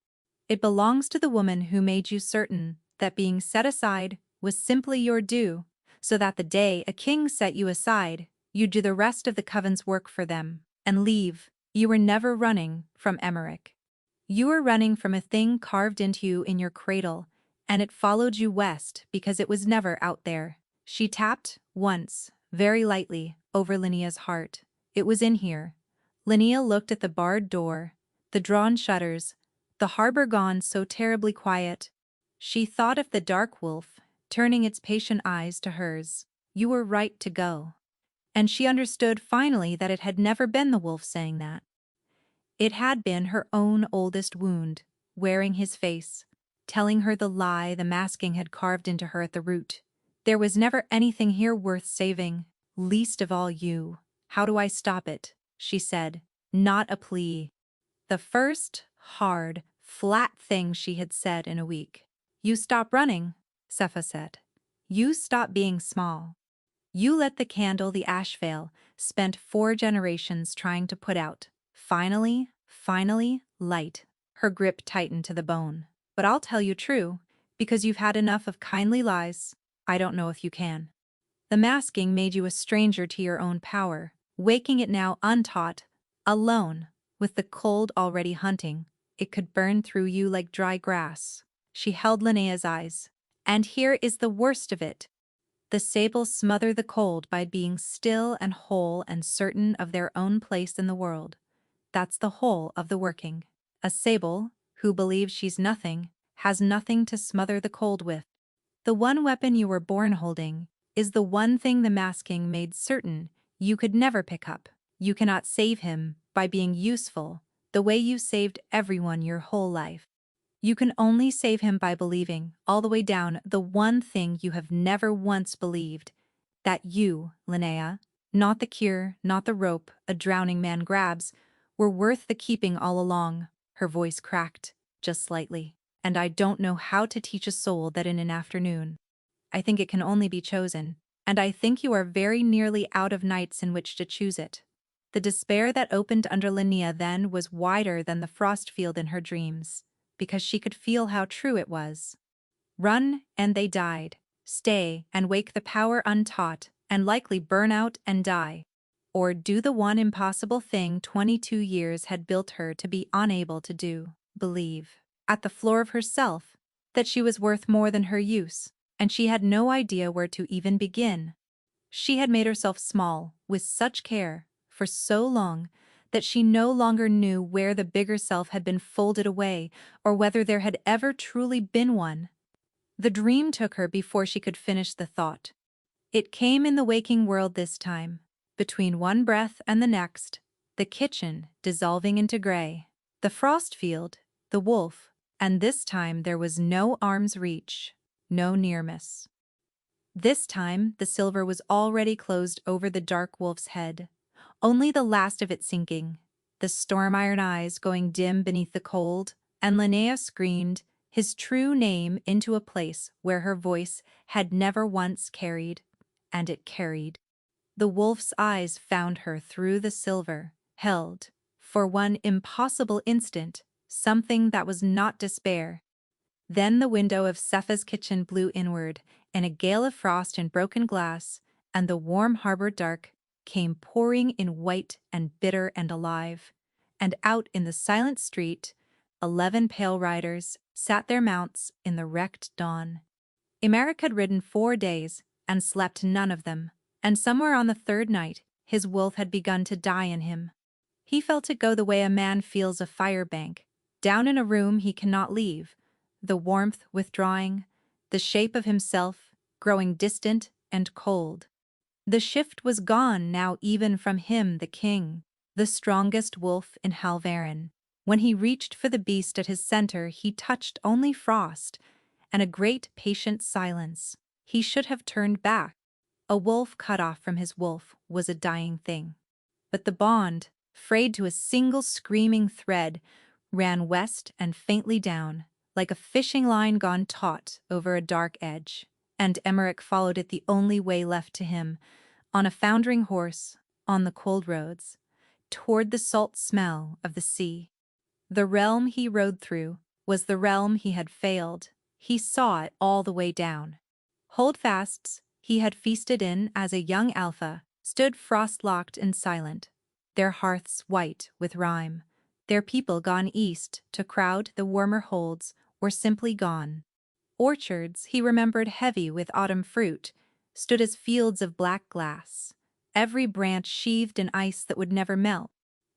[SPEAKER 1] It belongs to the woman who made you certain that being set aside was simply your due, so that the day a king set you aside, you'd do the rest of the coven's work for them, and leave. You were never running from Emmerich. You were running from a thing carved into you in your cradle, and it followed you west because it was never out there. She tapped, once, very lightly, over Linnea's heart. It was in here. Linnea looked at the barred door, the drawn shutters, the harbor gone so terribly quiet. She thought of the dark wolf, turning its patient eyes to hers. You were right to go. And she understood finally that it had never been the wolf saying that. It had been her own oldest wound, wearing his face, telling her the lie the masking had carved into her at the root. There was never anything here worth saving, least of all you. How do I stop it? She said, not a plea. The first, hard, flat thing she had said in a week. You stop running, Sepha said. You stop being small. You let the candle the Ashvale spent 4 generations trying to put out. Finally, light. Her grip tightened to the bone. But I'll tell you true, because you've had enough of kindly lies. I don't know if you can. The masking made you a stranger to your own power, waking it now untaught, alone, with the cold already hunting. It could burn through you like dry grass. She held Linnea's eyes. And here is the worst of it. The sables smother the cold by being still and whole and certain of their own place in the world. That's the whole of the working. A sable, who believes she's nothing, has nothing to smother the cold with. The one weapon you were born holding is the one thing the masking made certain you could never pick up. You cannot save him by being useful, the way you saved everyone your whole life. You can only save him by believing, all the way down, the one thing you have never once believed. That you, Linnea, not the cure, not the rope a drowning man grabs, were worth the keeping all along. Her voice cracked, just slightly. And I don't know how to teach a soul that in an afternoon. I think it can only be chosen, and I think you are very nearly out of nights in which to choose it. The despair that opened under Linnea then was wider than the frost field in her dreams, because she could feel how true it was. Run, and they died. Stay, and wake the power untaught, and likely burn out and die. Or do the one impossible thing 22 years had built her to be unable to do, believe, at the floor of herself, that she was worth more than her use, and she had no idea where to even begin. She had made herself small, with such care, for so long, that she no longer knew where the bigger self had been folded away, or whether there had ever truly been one. The dream took her before she could finish the thought. It came in the waking world this time, between one breath and the next, the kitchen dissolving into gray, the frost field, the wolf, and this time there was no arm's reach, no near miss. This time the silver was already closed over the dark wolf's head, only the last of it sinking, the storm-iron eyes going dim beneath the cold, and Linnea screamed his true name into a place where her voice had never once carried, and it carried. The wolf's eyes found her through the silver, held, for one impossible instant, something that was not despair. Then the window of Sepha's kitchen blew inward, and a gale of frost and broken glass, and the warm harbor dark came pouring in white and bitter and alive. And out in the silent street, 11 pale riders sat their mounts in the wrecked dawn. Emeric had ridden 4 days and slept none of them, and somewhere on the third night his wolf had begun to die in him. He felt it go the way a man feels a fire bank, down in a room he cannot leave, the warmth withdrawing, the shape of himself growing distant and cold. The shift was gone now even from him, the king, the strongest wolf in Halvarin. When he reached for the beast at his center, he touched only frost and a great patient silence. He should have turned back. A wolf cut off from his wolf was a dying thing. But the bond, frayed to a single screaming thread, ran west and faintly down, like a fishing line gone taut over a dark edge, and Emeric followed it the only way left to him, on a foundering horse, on the cold roads, toward the salt smell of the sea. The realm he rode through was the realm he had failed. He saw it all the way down. Holdfasts he had feasted in as a young alpha stood frost-locked and silent, their hearths white with rime, their people gone east to crowd the warmer holds or simply gone. Orchards he remembered heavy with autumn fruit stood as fields of black glass, every branch sheathed in ice that would never melt.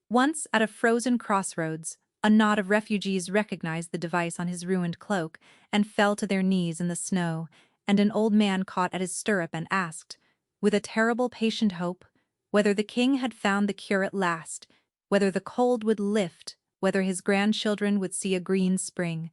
[SPEAKER 1] Once at a frozen crossroads, a knot of refugees recognized the device on his ruined cloak and fell to their knees in the snow, and an old man caught at his stirrup and asked, with a terrible patient hope, whether the king had found the cure at last, whether the cold would lift, whether his grandchildren would see a green spring.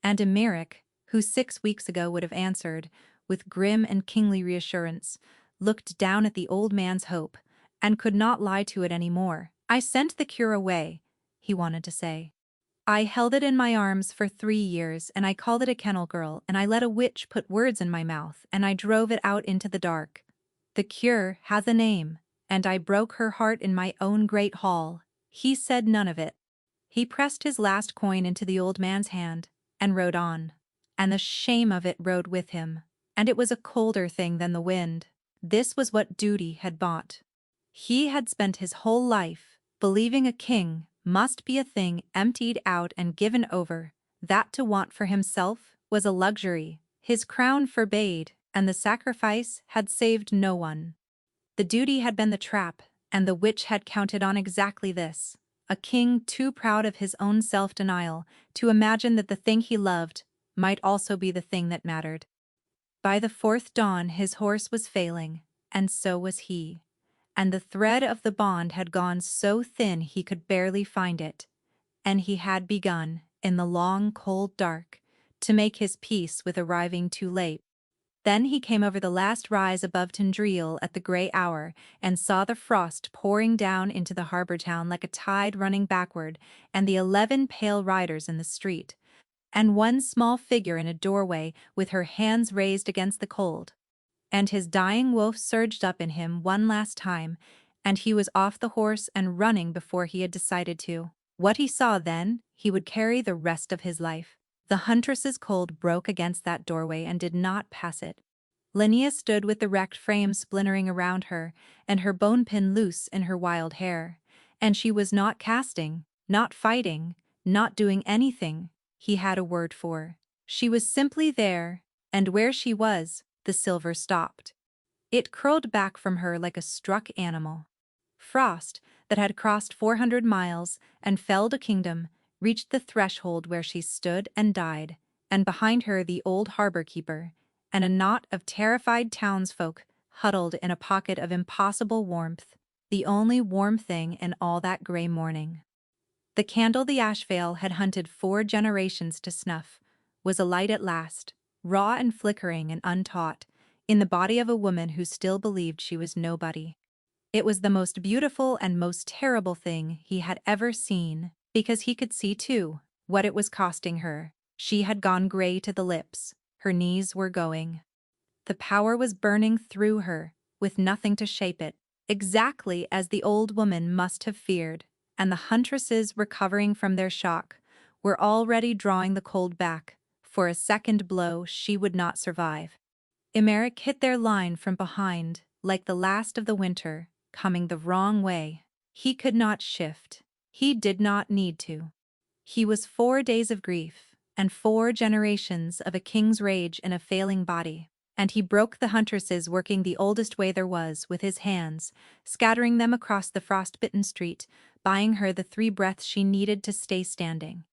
[SPEAKER 1] And Emeric, who 6 weeks ago would have answered, with grim and kingly reassurance, looked down at the old man's hope, and could not lie to it any more. I sent the cure away, he wanted to say. I held it in my arms for 3 years, and I called it a kennel girl, and I let a witch put words in my mouth, and I drove it out into the dark. The cure has a name, and I broke her heart in my own great hall. He said none of it. He pressed his last coin into the old man's hand, and rode on. And the shame of it rode with him, and it was a colder thing than the wind. This was what duty had bought. He had spent his whole life believing a king must be a thing emptied out and given over, that to want for himself was a luxury his crown forbade, and the sacrifice had saved no one. The duty had been the trap, and the witch had counted on exactly this. A king too proud of his own self-denial to imagine that the thing he loved might also be the thing that mattered. By the fourth dawn his horse was failing, and so was he, and the thread of the bond had gone so thin he could barely find it, and he had begun, in the long cold dark, to make his peace with arriving too late. Then he came over the last rise above Tendril at the grey hour, and saw the frost pouring down into the harbour town like a tide running backward, and the 11 pale riders in the street, and one small figure in a doorway with her hands raised against the cold. And his dying wolf surged up in him one last time, and he was off the horse and running before he had decided to. What he saw then, he would carry the rest of his life. The huntress's cold broke against that doorway and did not pass it. Linnea stood with the wrecked frame splintering around her, and her bone pin loose in her wild hair. And she was not casting, not fighting, not doing anything he had a word for. She was simply there, and where she was, the silver stopped. It curled back from her like a struck animal. Frost, that had crossed 400 miles and felled a kingdom, reached the threshold where she stood and died, and behind her the old harbor keeper, and a knot of terrified townsfolk huddled in a pocket of impossible warmth, the only warm thing in all that gray morning. The candle the ashvale had hunted 4 generations to snuff was alight at last, raw and flickering and untaught, in the body of a woman who still believed she was nobody. It was the most beautiful and most terrible thing he had ever seen, because he could see, too, what it was costing her. She had gone gray to the lips, her knees were going. The power was burning through her, with nothing to shape it, exactly as the old woman must have feared, and the huntresses, recovering from their shock, were already drawing the cold back. For a second blow she would not survive. Emeric hit their line from behind, like the last of the winter, coming the wrong way. He could not shift. He did not need to. He was 4 days of grief, and 4 generations of a king's rage in a failing body, and he broke the huntresses working the oldest way there was with his hands, scattering them across the frost-bitten street, buying her the 3 breaths she needed to stay standing.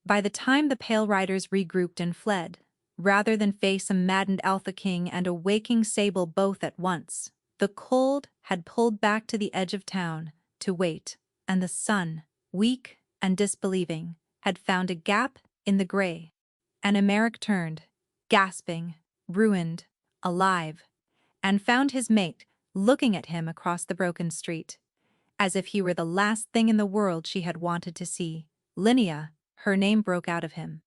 [SPEAKER 1] By the time the pale riders regrouped and fled, rather than face a maddened Alpha King and a waking Sable both at once, the cold had pulled back to the edge of town to wait, and the sun, weak and disbelieving, had found a gap in the gray. And Emeric turned, gasping, ruined, alive, and found his mate looking at him across the broken street, as if he were the last thing in the world she had wanted to see. Linnea, her name broke out of him.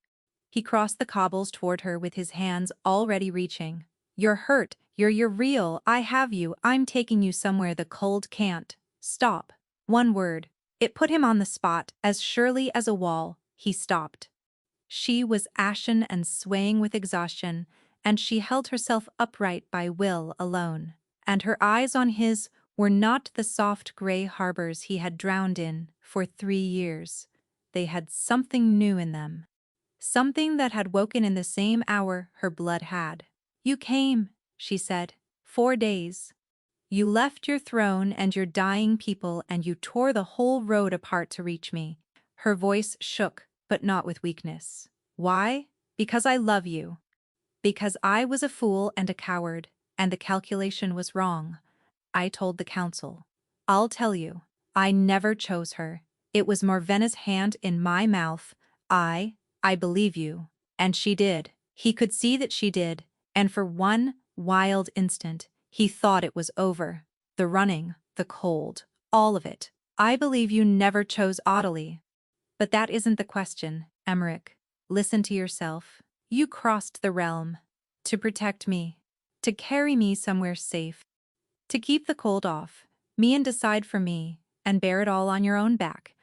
[SPEAKER 1] He crossed the cobbles toward her with his hands already reaching. "You're hurt, you're real, I have you, I'm taking you somewhere the cold can't stop." One word. It put him on the spot as surely as a wall. He stopped. She was ashen and swaying with exhaustion, and she held herself upright by will alone. And her eyes on his were not the soft gray harbors he had drowned in for 3 years. They had something new in them. Something that had woken in the same hour her blood had. "You came," she said. 4 days. You left your throne and your dying people, and you tore the whole road apart to reach me." Her voice shook, but not with weakness. "Why? Because I love you. Because I was a fool and a coward, and the calculation was wrong. I told the council. I'll tell you, I never chose her. It was Morvenna's hand in my mouth. I believe you." And she did. He could see that she did, and for one wild instant, he thought it was over. The running, the cold, all of it. "I believe you never chose Ottilie. But that isn't the question, Emeric. Listen to yourself. You crossed the realm. To protect me. To carry me somewhere safe. To keep the cold off me and decide for me, and bear it all on your own back.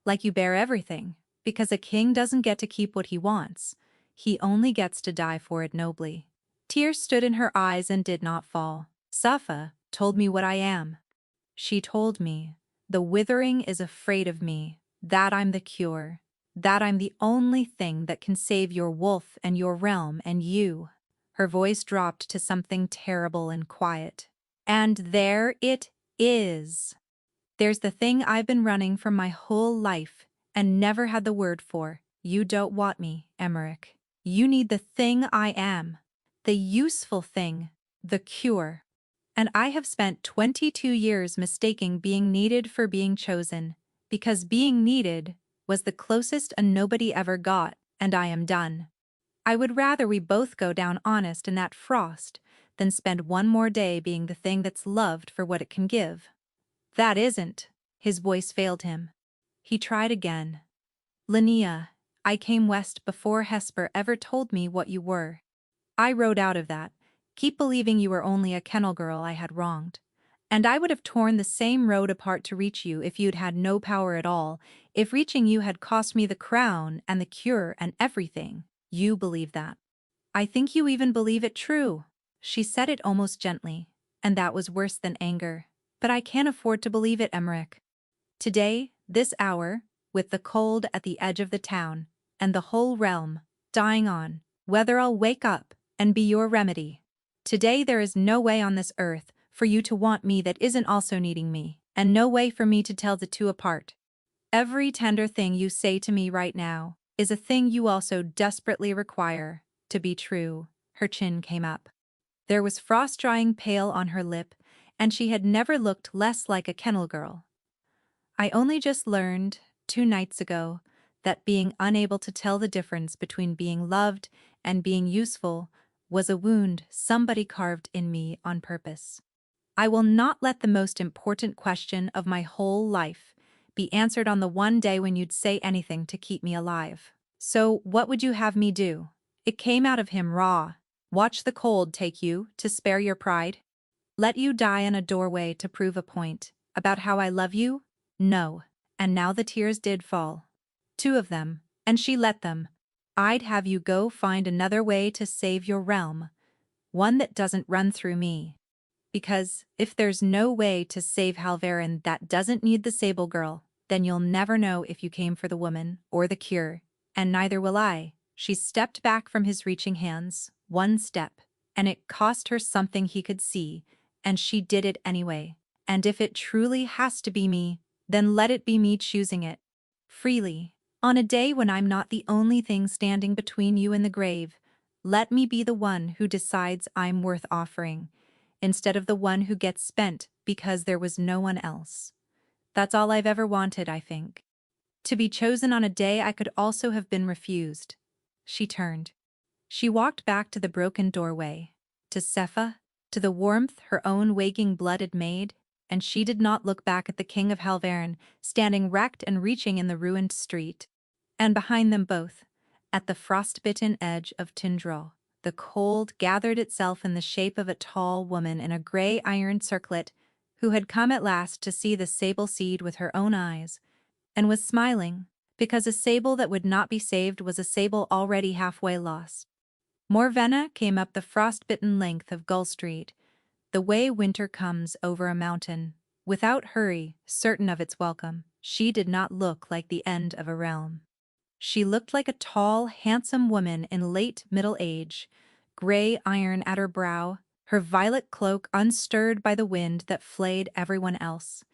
[SPEAKER 1] Like you bear everything, because a king doesn't get to keep what he wants. He only gets to die for it nobly." Tears stood in her eyes and did not fall. "Safa told me what I am. She told me, the withering is afraid of me, that I'm the cure, that I'm the only thing that can save your wolf and your realm and you. Her voice dropped to something terrible and quiet. And there it is. There's the thing I've been running from my whole life and never had the word for. You don't want me, Emmerich. You need the thing I am. The useful thing. The cure. And I have spent 22 years mistaking being needed for being chosen, because being needed was the closest a nobody ever got, and I am done. I would rather we both go down honest in that frost than spend one more day being the thing that's loved for what it can give. That isn't. His voice failed him. He tried again. Linnea, I came west before Hesper ever told me what you were. I rode out of that. Keep believing you were only a kennel girl I had wronged. And I would have torn the same road apart to reach you if you'd had no power at all, if reaching you had cost me the crown and the cure and everything. You believe that. I think you even believe it true. She said it almost gently, and that was worse than anger. But I can't afford to believe it, Emmerich. Today, this hour, with the cold at the edge of the town, and the whole realm dying on, whether I'll wake up and be your remedy. Today there is no way on this earth for you to want me that isn't also needing me, and no way for me to tell the two apart. Every tender thing you say to me right now is a thing you also desperately require to be true. Her chin came up. There was frost drying pale on her lip, and she had never looked less like a kennel girl. I only just learned, 2 nights ago, that being unable to tell the difference between being loved and being useful was a wound somebody carved in me on purpose. I will not let the most important question of my whole life be answered on the one day when you'd say anything to keep me alive. So what would you have me do? It came out of him raw. Watch the cold take you to spare your pride? Let you die in a doorway to prove a point about how I love you? No. And now the tears did fall. 2 of them, and she let them. I'd have you go find another way to save your realm, one that doesn't run through me. Because if there's no way to save Halvarin that doesn't need the Sable Girl, then you'll never know if you came for the woman or the cure, and neither will I. She stepped back from his reaching hands, 1 step, and it cost her something he could see, and she did it anyway. And if it truly has to be me, then let it be me choosing it. Freely. On a day when I'm not the only thing standing between you and the grave, let me be the one who decides I'm worth offering, instead of the one who gets spent because there was no one else. That's all I've ever wanted, I think. To be chosen on a day I could also have been refused. She turned. She walked back to the broken doorway, to Sepha, to the warmth her own waking blood had made, and she did not look back at the king of Halvarin, standing wrecked and reaching in the ruined street. And behind them both, at the frostbitten edge of Tindril, the cold gathered itself in the shape of a tall woman in a gray iron circlet who had come at last to see the sable seed with her own eyes, and was smiling, because a sable that would not be saved was a sable already halfway lost. Morvenna came up the frostbitten length of Gull Street, the way winter comes over a mountain, without hurry, certain of its welcome. She did not look like the end of a realm. She looked like a tall, handsome woman in late middle age, gray iron at her brow, her violet cloak unstirred by the wind that flayed everyone else.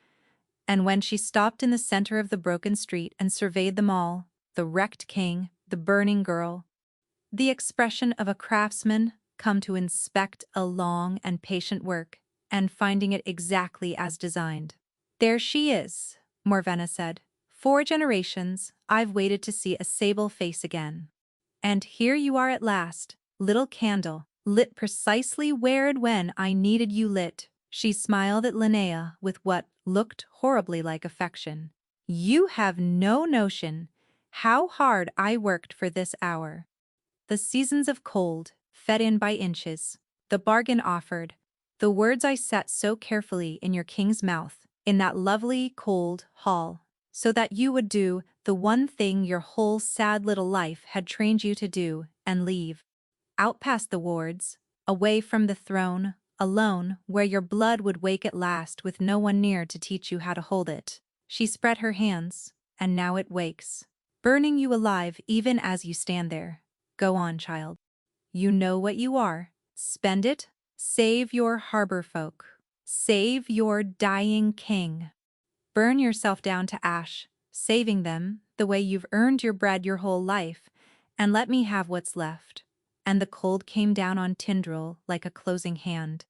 [SPEAKER 1] And when she stopped in the center of the broken street and surveyed them all, the wrecked king, the burning girl, the expression of a craftsman come to inspect a long and patient work, and finding it exactly as designed. There she is, Morvenna said. 4 generations, I've waited to see a sable face again. And here you are at last, little candle, lit precisely where and when I needed you lit. She smiled at Linnea with what looked horribly like affection. You have no notion how hard I worked for this hour. The seasons of cold, fed in by inches, the bargain offered, the words I set so carefully in your king's mouth, in that lovely, cold hall, so that you would do the one thing your whole sad little life had trained you to do and leave. Out past the wards, away from the throne, alone, where your blood would wake at last with no one near to teach you how to hold it. She spread her hands, and now it wakes, burning you alive even as you stand there. Go on, child. You know what you are. Spend it. Save your harbor folk. Save your dying king. Burn yourself down to ash, saving them the way you've earned your bread your whole life, and let me have what's left. And the cold came down on Tindril like a closing hand.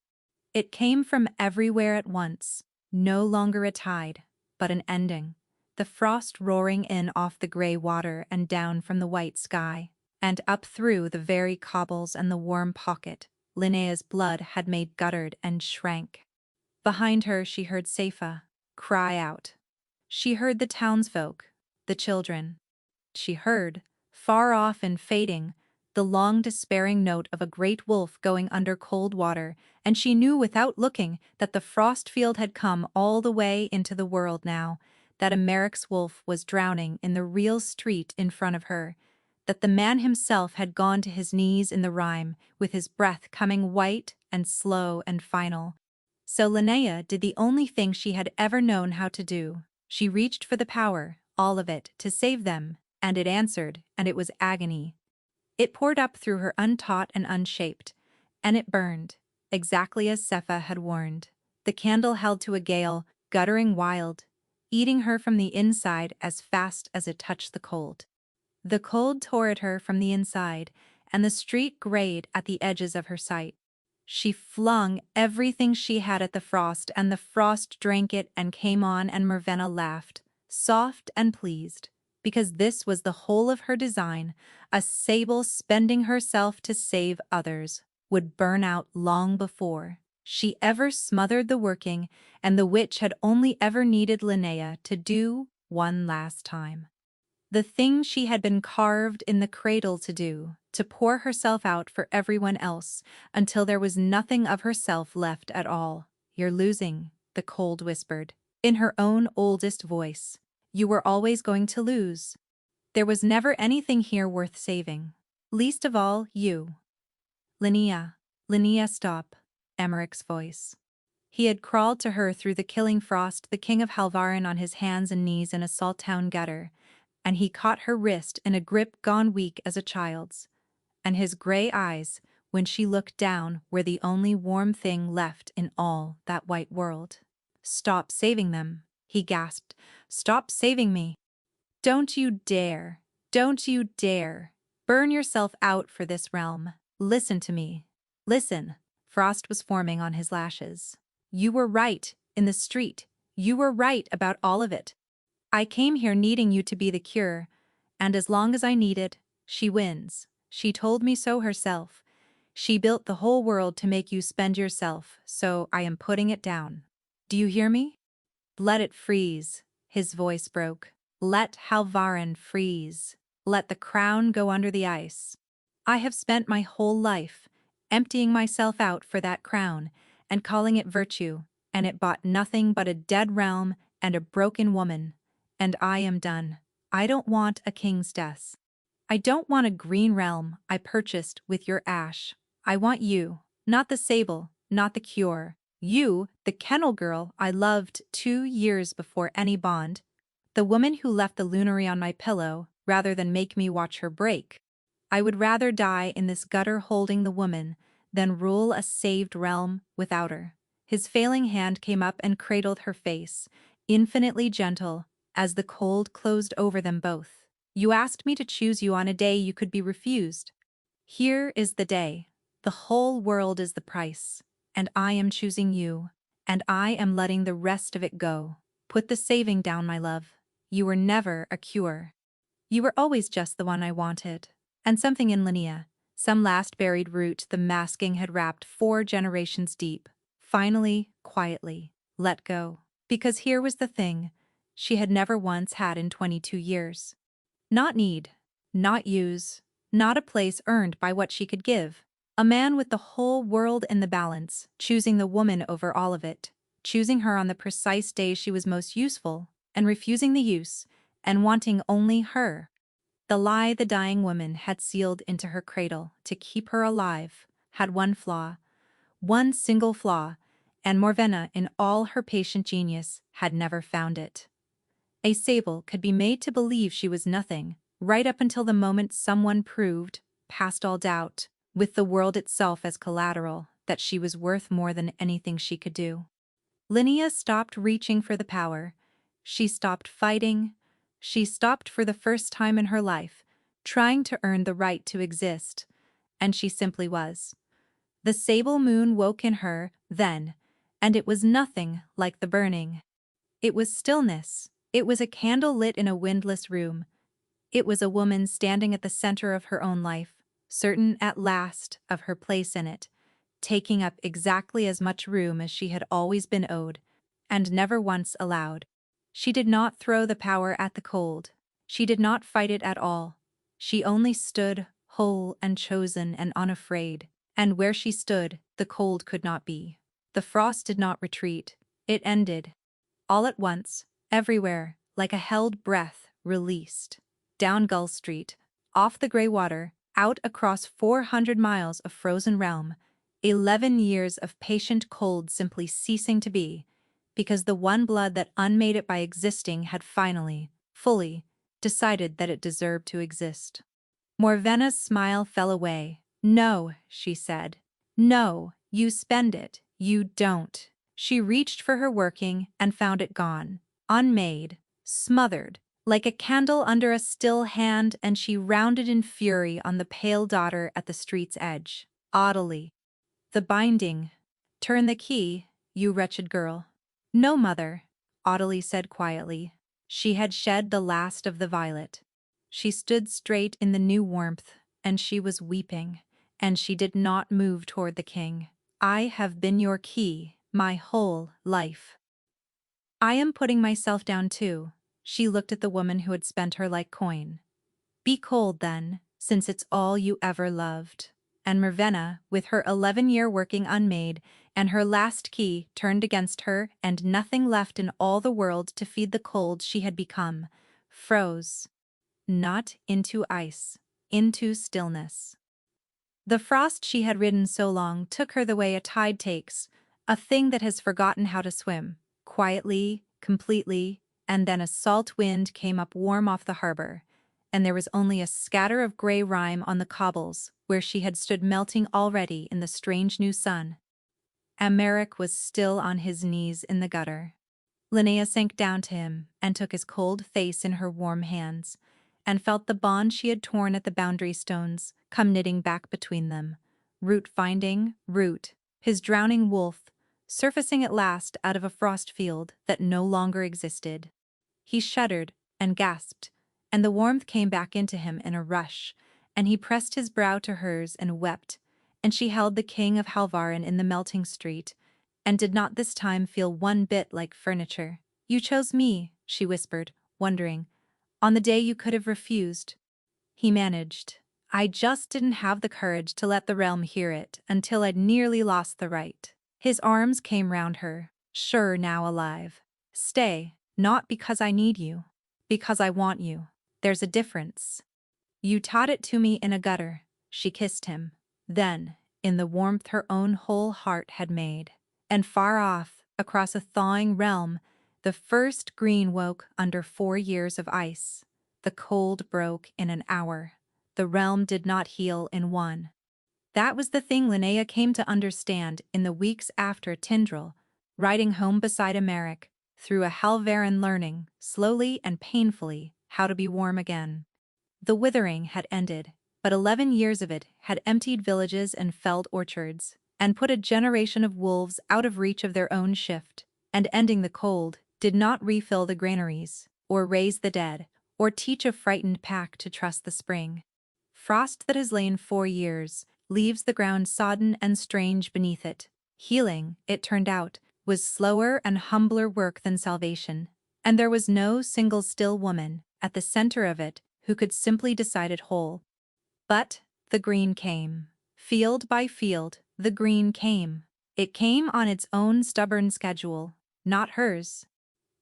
[SPEAKER 1] It came from everywhere at once, no longer a tide, but an ending. The frost roaring in off the gray water and down from the white sky, and up through the very cobbles and the warm pocket Linnea's blood had made guttered and shrank. Behind her she heard Seifa cry out. She heard the townsfolk, the children. She heard, far off and fading, the long despairing note of a great wolf going under cold water, and she knew without looking that the frost field had come all the way into the world now, that Americ's wolf was drowning in the real street in front of her, that the man himself had gone to his knees in the rime, with his breath coming white and slow and final. So Linnea did the only thing she had ever known how to do. She reached for the power, all of it, to save them, and it answered, and it was agony. It poured up through her untaught and unshaped, and it burned, exactly as Sepha had warned. The candle held to a gale, guttering wild, eating her from the inside as fast as it touched the cold. The cold tore at her from the inside, and the street grayed at the edges of her sight. She flung everything she had at the frost, and the frost drank it and came on, and Mervena laughed, soft and pleased, because this was the whole of her design. A sable spending herself to save others would burn out long before she ever smothered the working, and the witch had only ever needed Linnea to do one last time the thing she had been carved in the cradle to do, to pour herself out for everyone else, until there was nothing of herself left at all. You're losing, the cold whispered, in her own oldest voice. You were always going to lose. There was never anything here worth saving. Least of all, you. Linnea, stop, Emmerich's voice. He had crawled to her through the killing frost, the king of Halvarin on his hands and knees in a salt town gutter, and he caught her wrist in a grip gone weak as a child's, and his gray eyes, when she looked down, were the only warm thing left in all that white world. Stop saving them, he gasped. Stop saving me. Don't you dare. Don't you dare. Burn yourself out for this realm. Listen to me. Listen. Frost was forming on his lashes. You were right, in the street. You were right about all of it. I came here needing you to be the cure, and as long as I need it, she wins. She told me so herself. She built the whole world to make you spend yourself, so I am putting it down. Do you hear me? Let it freeze. His voice broke. Let Halvarin freeze. Let the crown go under the ice. I have spent my whole life emptying myself out for that crown and calling it virtue, and it bought nothing but a dead realm and a broken woman. And I am done. I don't want a king's death. I don't want a green realm I purchased with your ash. I want you, not the sable, not the cure. You, the kennel girl I loved 2 years before any bond. The woman who left the lunary on my pillow rather than make me watch her break. I would rather die in this gutter holding the woman than rule a saved realm without her. His failing hand came up and cradled her face, infinitely gentle, as the cold closed over them both. You asked me to choose you on a day you could be refused. Here is the day. The whole world is the price, and I am choosing you, and I am letting the rest of it go. Put the saving down, my love. You were never a cure. You were always just the one I wanted. And something in Linnea, some last buried root the masking had wrapped 4 generations deep, finally, quietly, let go. Because here was the thing she had never once had in 22 years. Not need, not use, not a place earned by what she could give. A man with the whole world in the balance, choosing the woman over all of it, choosing her on the precise day she was most useful, and refusing the use, and wanting only her. The lie the dying woman had sealed into her cradle to keep her alive had one flaw. one single flaw, and Morvenna, in all her patient genius, had never found it. A sable could be made to believe she was nothing, right up until the moment someone proved, past all doubt, with the world itself as collateral, that she was worth more than anything she could do. Linnea stopped reaching for the power. She stopped fighting. She stopped for the first time in her life, trying to earn the right to exist. And she simply was. The sable moon woke in her, then, and it was nothing like the burning. It was stillness. It was a candle lit in a windless room. It was a woman standing at the center of her own life, certain at last of her place in it, taking up exactly as much room as she had always been owed, and never once allowed. She did not throw the power at the cold. She did not fight it at all. She only stood, whole and chosen and unafraid, and where she stood, the cold could not be. The frost did not retreat. It ended. All at once, everywhere, like a held breath, released. Down Gull Street, off the gray water, out across 400 miles of frozen realm, 11 years of patient cold simply ceasing to be, because the one blood that unmade it by existing had finally, fully, decided that it deserved to exist. Morvenna's smile fell away. "No," she said. "No, you spend it. You don't." She reached for her working and found it gone, unmade, smothered, like a candle under a still hand, and she rounded in fury on the pale daughter at the street's edge. Audibly. "The binding. Turn the key, you wretched girl." "No, mother," Audley said quietly. She had shed the last of the violet. She stood straight in the new warmth, and she was weeping, and she did not move toward the king. "I have been your key my whole life. I am putting myself down too." She looked at the woman who had spent her like coin. "Be cold then, since it's all you ever loved." And Morvenna, with her 11-year working unmade, and her last key turned against her and nothing left in all the world to feed the cold she had become, froze. Not into ice, into stillness. The frost she had ridden so long took her the way a tide takes, a thing that has forgotten how to swim, quietly, completely, and then a salt wind came up warm off the harbor, and there was only a scatter of gray rime on the cobbles where she had stood melting already in the strange new sun. Americ was still on his knees in the gutter. Linnea sank down to him and took his cold face in her warm hands, and felt the bond she had torn at the boundary stones come knitting back between them. Root finding, root, his drowning wolf, surfacing at last out of a frost field that no longer existed. He shuddered and gasped, and the warmth came back into him in a rush, and he pressed his brow to hers and wept, and she held the king of Halvarin in the melting street, and did not this time feel one bit like furniture. "You chose me," she whispered, wondering, "on the day you could have refused." He managed. "I just didn't have the courage to let the realm hear it until I'd nearly lost the right." His arms came round her, sure now alive. "Stay, not because I need you, because I want you. There's a difference. You taught it to me in a gutter." She kissed him. Then, in the warmth her own whole heart had made. And far off, across a thawing realm, the first green woke under 4 years of ice. The cold broke in an hour. The realm did not heal in one. That was the thing Linnea came to understand in the weeks after Tindril, riding home beside Americ, through a Halvarin learning, slowly and painfully, how to be warm again. The withering had ended, but 11 years of it had emptied villages and felled orchards, and put a generation of wolves out of reach of their own shift, and ending the cold did not refill the granaries, or raise the dead, or teach a frightened pack to trust the spring. Frost that has lain 4 years leaves the ground sodden and strange beneath it. Healing, it turned out, was slower and humbler work than salvation, and there was no single still woman at the center of it who could simply decide it whole. But the green came. Field by field, the green came. It came on its own stubborn schedule, not hers.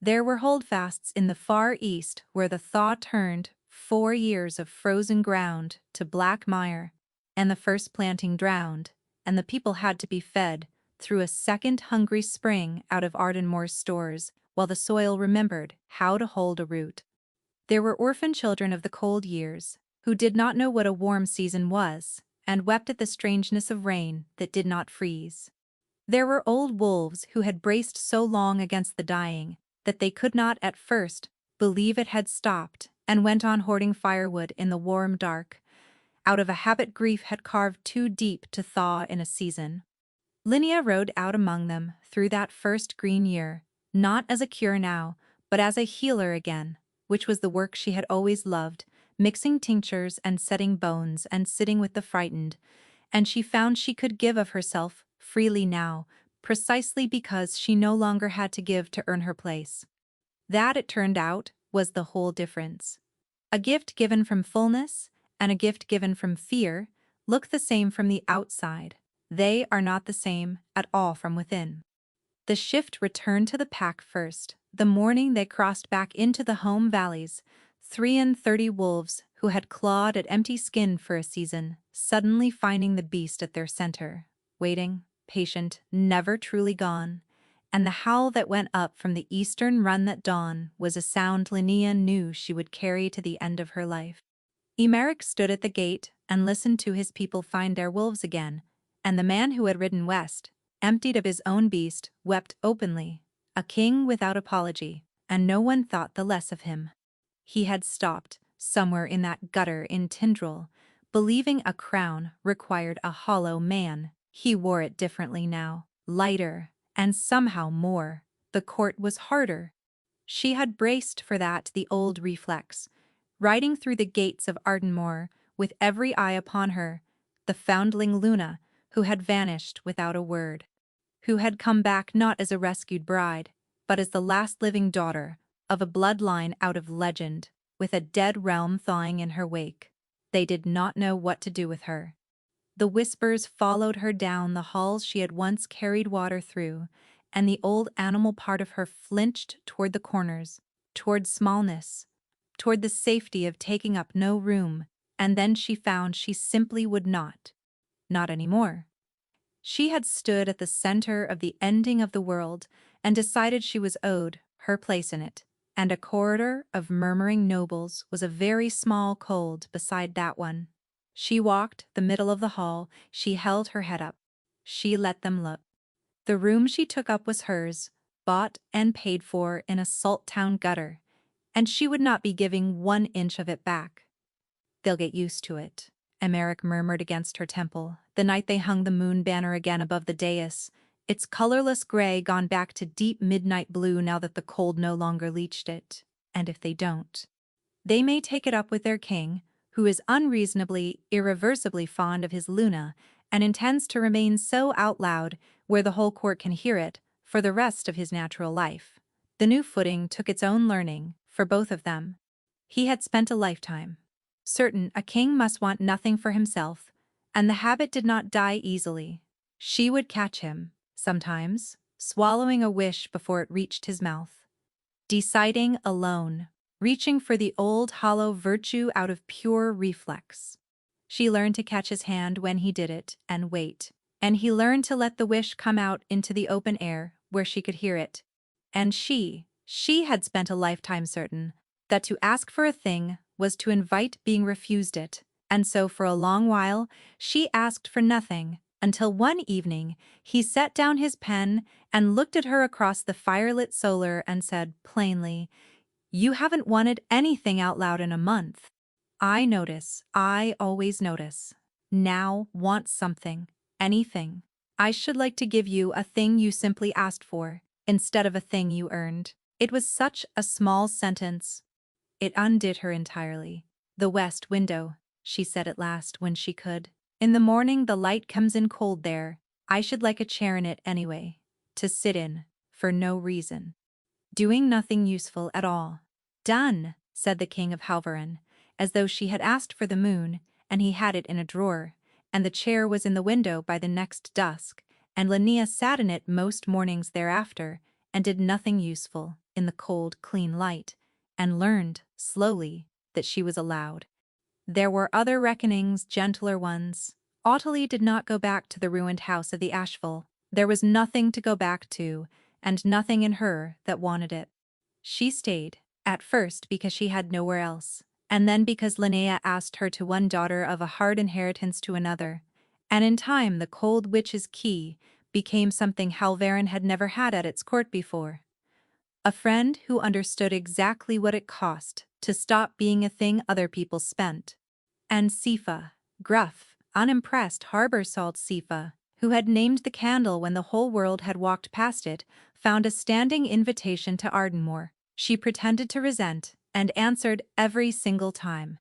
[SPEAKER 1] There were holdfasts in the far east where the thaw turned 4 years of frozen ground to black mire, and the first planting drowned, and the people had to be fed through a second hungry spring out of Ardenmoor's stores, while the soil remembered how to hold a root. There were orphan children of the cold years, who did not know what a warm season was, and wept at the strangeness of rain that did not freeze. There were old wolves who had braced so long against the dying that they could not at first believe it had stopped and went on hoarding firewood in the warm dark, out of a habit grief had carved too deep to thaw in a season. Linnea rode out among them through that first green year, not as a cure now, but as a healer again, which was the work she had always loved, mixing tinctures and setting bones and sitting with the frightened, and she found she could give of herself freely now, precisely because she no longer had to give to earn her place. That, it turned out, was the whole difference. A gift given from fullness and a gift given from fear look the same from the outside. They are not the same at all from within. The shift returned to the pack first, the morning they crossed back into the home valleys, 33 wolves who had clawed at empty skin for a season, suddenly finding the beast at their center, waiting, patient, never truly gone. And the howl that went up from the eastern run that dawn was a sound Linnea knew she would carry to the end of her life. Emeric stood at the gate and listened to his people find their wolves again, and the man who had ridden west, emptied of his own beast, wept openly, a king without apology, and no one thought the less of him. He had stopped, somewhere in that gutter in Tindril, believing a crown required a hollow man. He wore it differently now, lighter, and somehow more. The court was harder. She had braced for that, the old reflex. Riding through the gates of Ardenmoor, with every eye upon her, the foundling Luna, who had vanished without a word, who had come back not as a rescued bride, but as the last living daughter of a bloodline out of legend, with a dead realm thawing in her wake. They did not know what to do with her. The whispers followed her down the halls she had once carried water through, and the old animal part of her flinched toward the corners, toward smallness, toward the safety of taking up no room, and then she found she simply would not anymore. She had stood at the center of the ending of the world and decided she was owed her place in it, and a corridor of murmuring nobles was a very small cold beside that one. She walked the middle of the hall, she held her head up. She let them look. The room she took up was hers, bought and paid for in a salt town gutter, and she would not be giving 1 inch of it back. They'll get used to it, Emeric murmured against her temple, the night they hung the moon banner again above the dais, its colorless gray gone back to deep midnight blue now that the cold no longer leached it. And if they don't, they may take it up with their king, who is unreasonably, irreversibly fond of his Luna, and intends to remain so out loud, where the whole court can hear it, for the rest of his natural life. The new footing took its own learning, for both of them. He had spent a lifetime. Certain a king must want nothing for himself, and the habit did not die easily. She would catch him, sometimes, swallowing a wish before it reached his mouth. Deciding alone, reaching for the old hollow virtue out of pure reflex. She learned to catch his hand when he did it, and wait. And he learned to let the wish come out into the open air, where she could hear it. And she had spent a lifetime certain that to ask for a thing was to invite being refused it, and so for a long while she asked for nothing, until one evening he set down his pen and looked at her across the firelit solar and said plainly, "You haven't wanted anything out loud in a month. I notice, I always notice. Now want something, anything. I should like to give you a thing you simply asked for, instead of a thing you earned." It was such a small sentence. It undid her entirely. "The west window," she said at last when she could. "In the morning the light comes in cold there. I should like a chair in it anyway, to sit in, for no reason. Doing nothing useful at all." "Done," said the king of Halvarin, as though she had asked for the moon, and he had it in a drawer, and the chair was in the window by the next dusk, and Linnea sat in it most mornings thereafter, and did nothing useful, in the cold, clean light, and learned, slowly, that she was allowed. There were other reckonings, gentler ones, Ottilie did not go back to the ruined house of the Asheville. There was nothing to go back to, and nothing in her that wanted it. She stayed, at first because she had nowhere else, and then because Linnea asked her to one daughter of a hard inheritance to another, and in time the cold witch's key became something Halvarin had never had at its court before. A friend who understood exactly what it cost to stop being a thing other people spent. And Sifa, gruff, unimpressed harbor salt Sifa, who had named the candle when the whole world had walked past it, found a standing invitation to Ardenmoor. She pretended to resent, and answered every single time.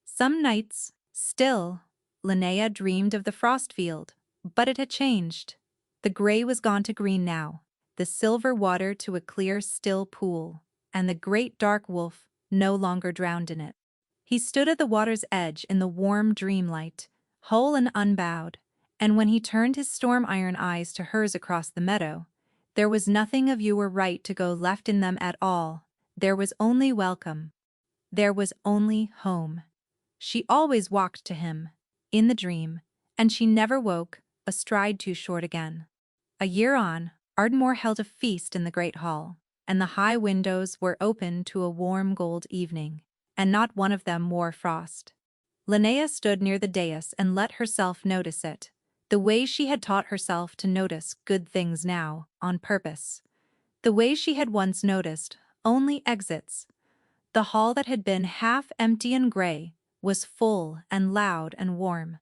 [SPEAKER 1] Some nights, still, Linnea dreamed of the Frostfield, but it had changed. The gray was gone to green now, the silver water to a clear, still pool, and the great dark wolf no longer drowned in it. He stood at the water's edge in the warm dreamlight, whole and unbowed, and when he turned his storm-iron eyes to hers across the meadow, there was nothing of you were right to go left in them at all. There was only welcome. There was only home. She always walked to him, in the dream, and she never woke a stride too short again. A year on, Ardmore held a feast in the great hall, and the high windows were open to a warm gold evening, and not one of them wore frost. Linnea stood near the dais and let herself notice it, the way she had taught herself to notice good things now, on purpose. The way she had once noticed only exits. The hall that had been half empty and gray was full and loud and warm.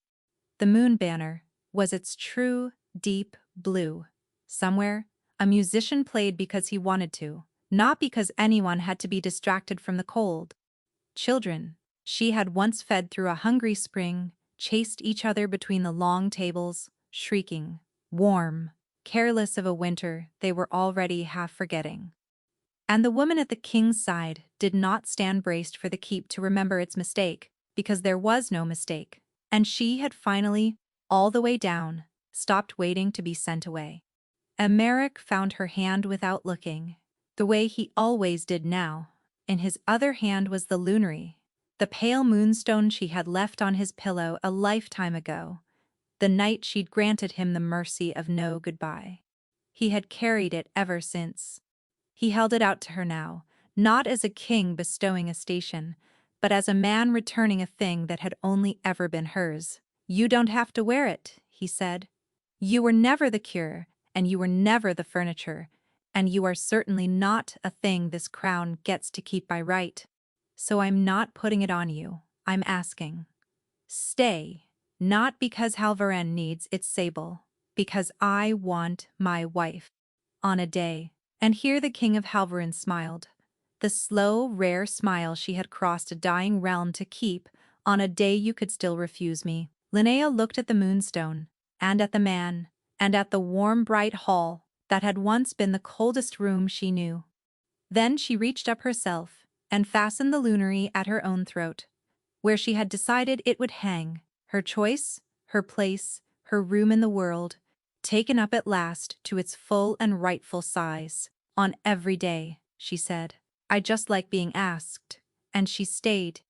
[SPEAKER 1] The moon banner was its true, deep blue. Somewhere, a musician played because he wanted to, not because anyone had to be distracted from the cold. Children, she had once fed through a hungry spring, chased each other between the long tables, shrieking, warm, careless of a winter they were already half forgetting. And the woman at the king's side did not stand braced for the keep to remember its mistake, because there was no mistake, and she had finally, all the way down, stopped waiting to be sent away. Emeric found her hand without looking, the way he always did now. In his other hand was the lunary, the pale moonstone she had left on his pillow a lifetime ago, the night she'd granted him the mercy of no goodbye. He had carried it ever since. He held it out to her now, not as a king bestowing a station, but as a man returning a thing that had only ever been hers. "You don't have to wear it," he said. "You were never the cure, and you were never the furniture, and you are certainly not a thing this crown gets to keep by right. So I'm not putting it on you, I'm asking. Stay, not because Halvarin needs its sable, because I want my wife. On a day." And here the king of Halvarin smiled. The slow, rare smile she had crossed a dying realm to keep. "On a day you could still refuse me." Linnea looked at the moonstone, and at the man, and at the warm, bright hall that had once been the coldest room she knew. Then she reached up herself and fastened the lunary at her own throat, where she had decided it would hang, her choice, her place, her room in the world, taken up at last to its full and rightful size. "On every day," she said. "I just like being asked." And she stayed,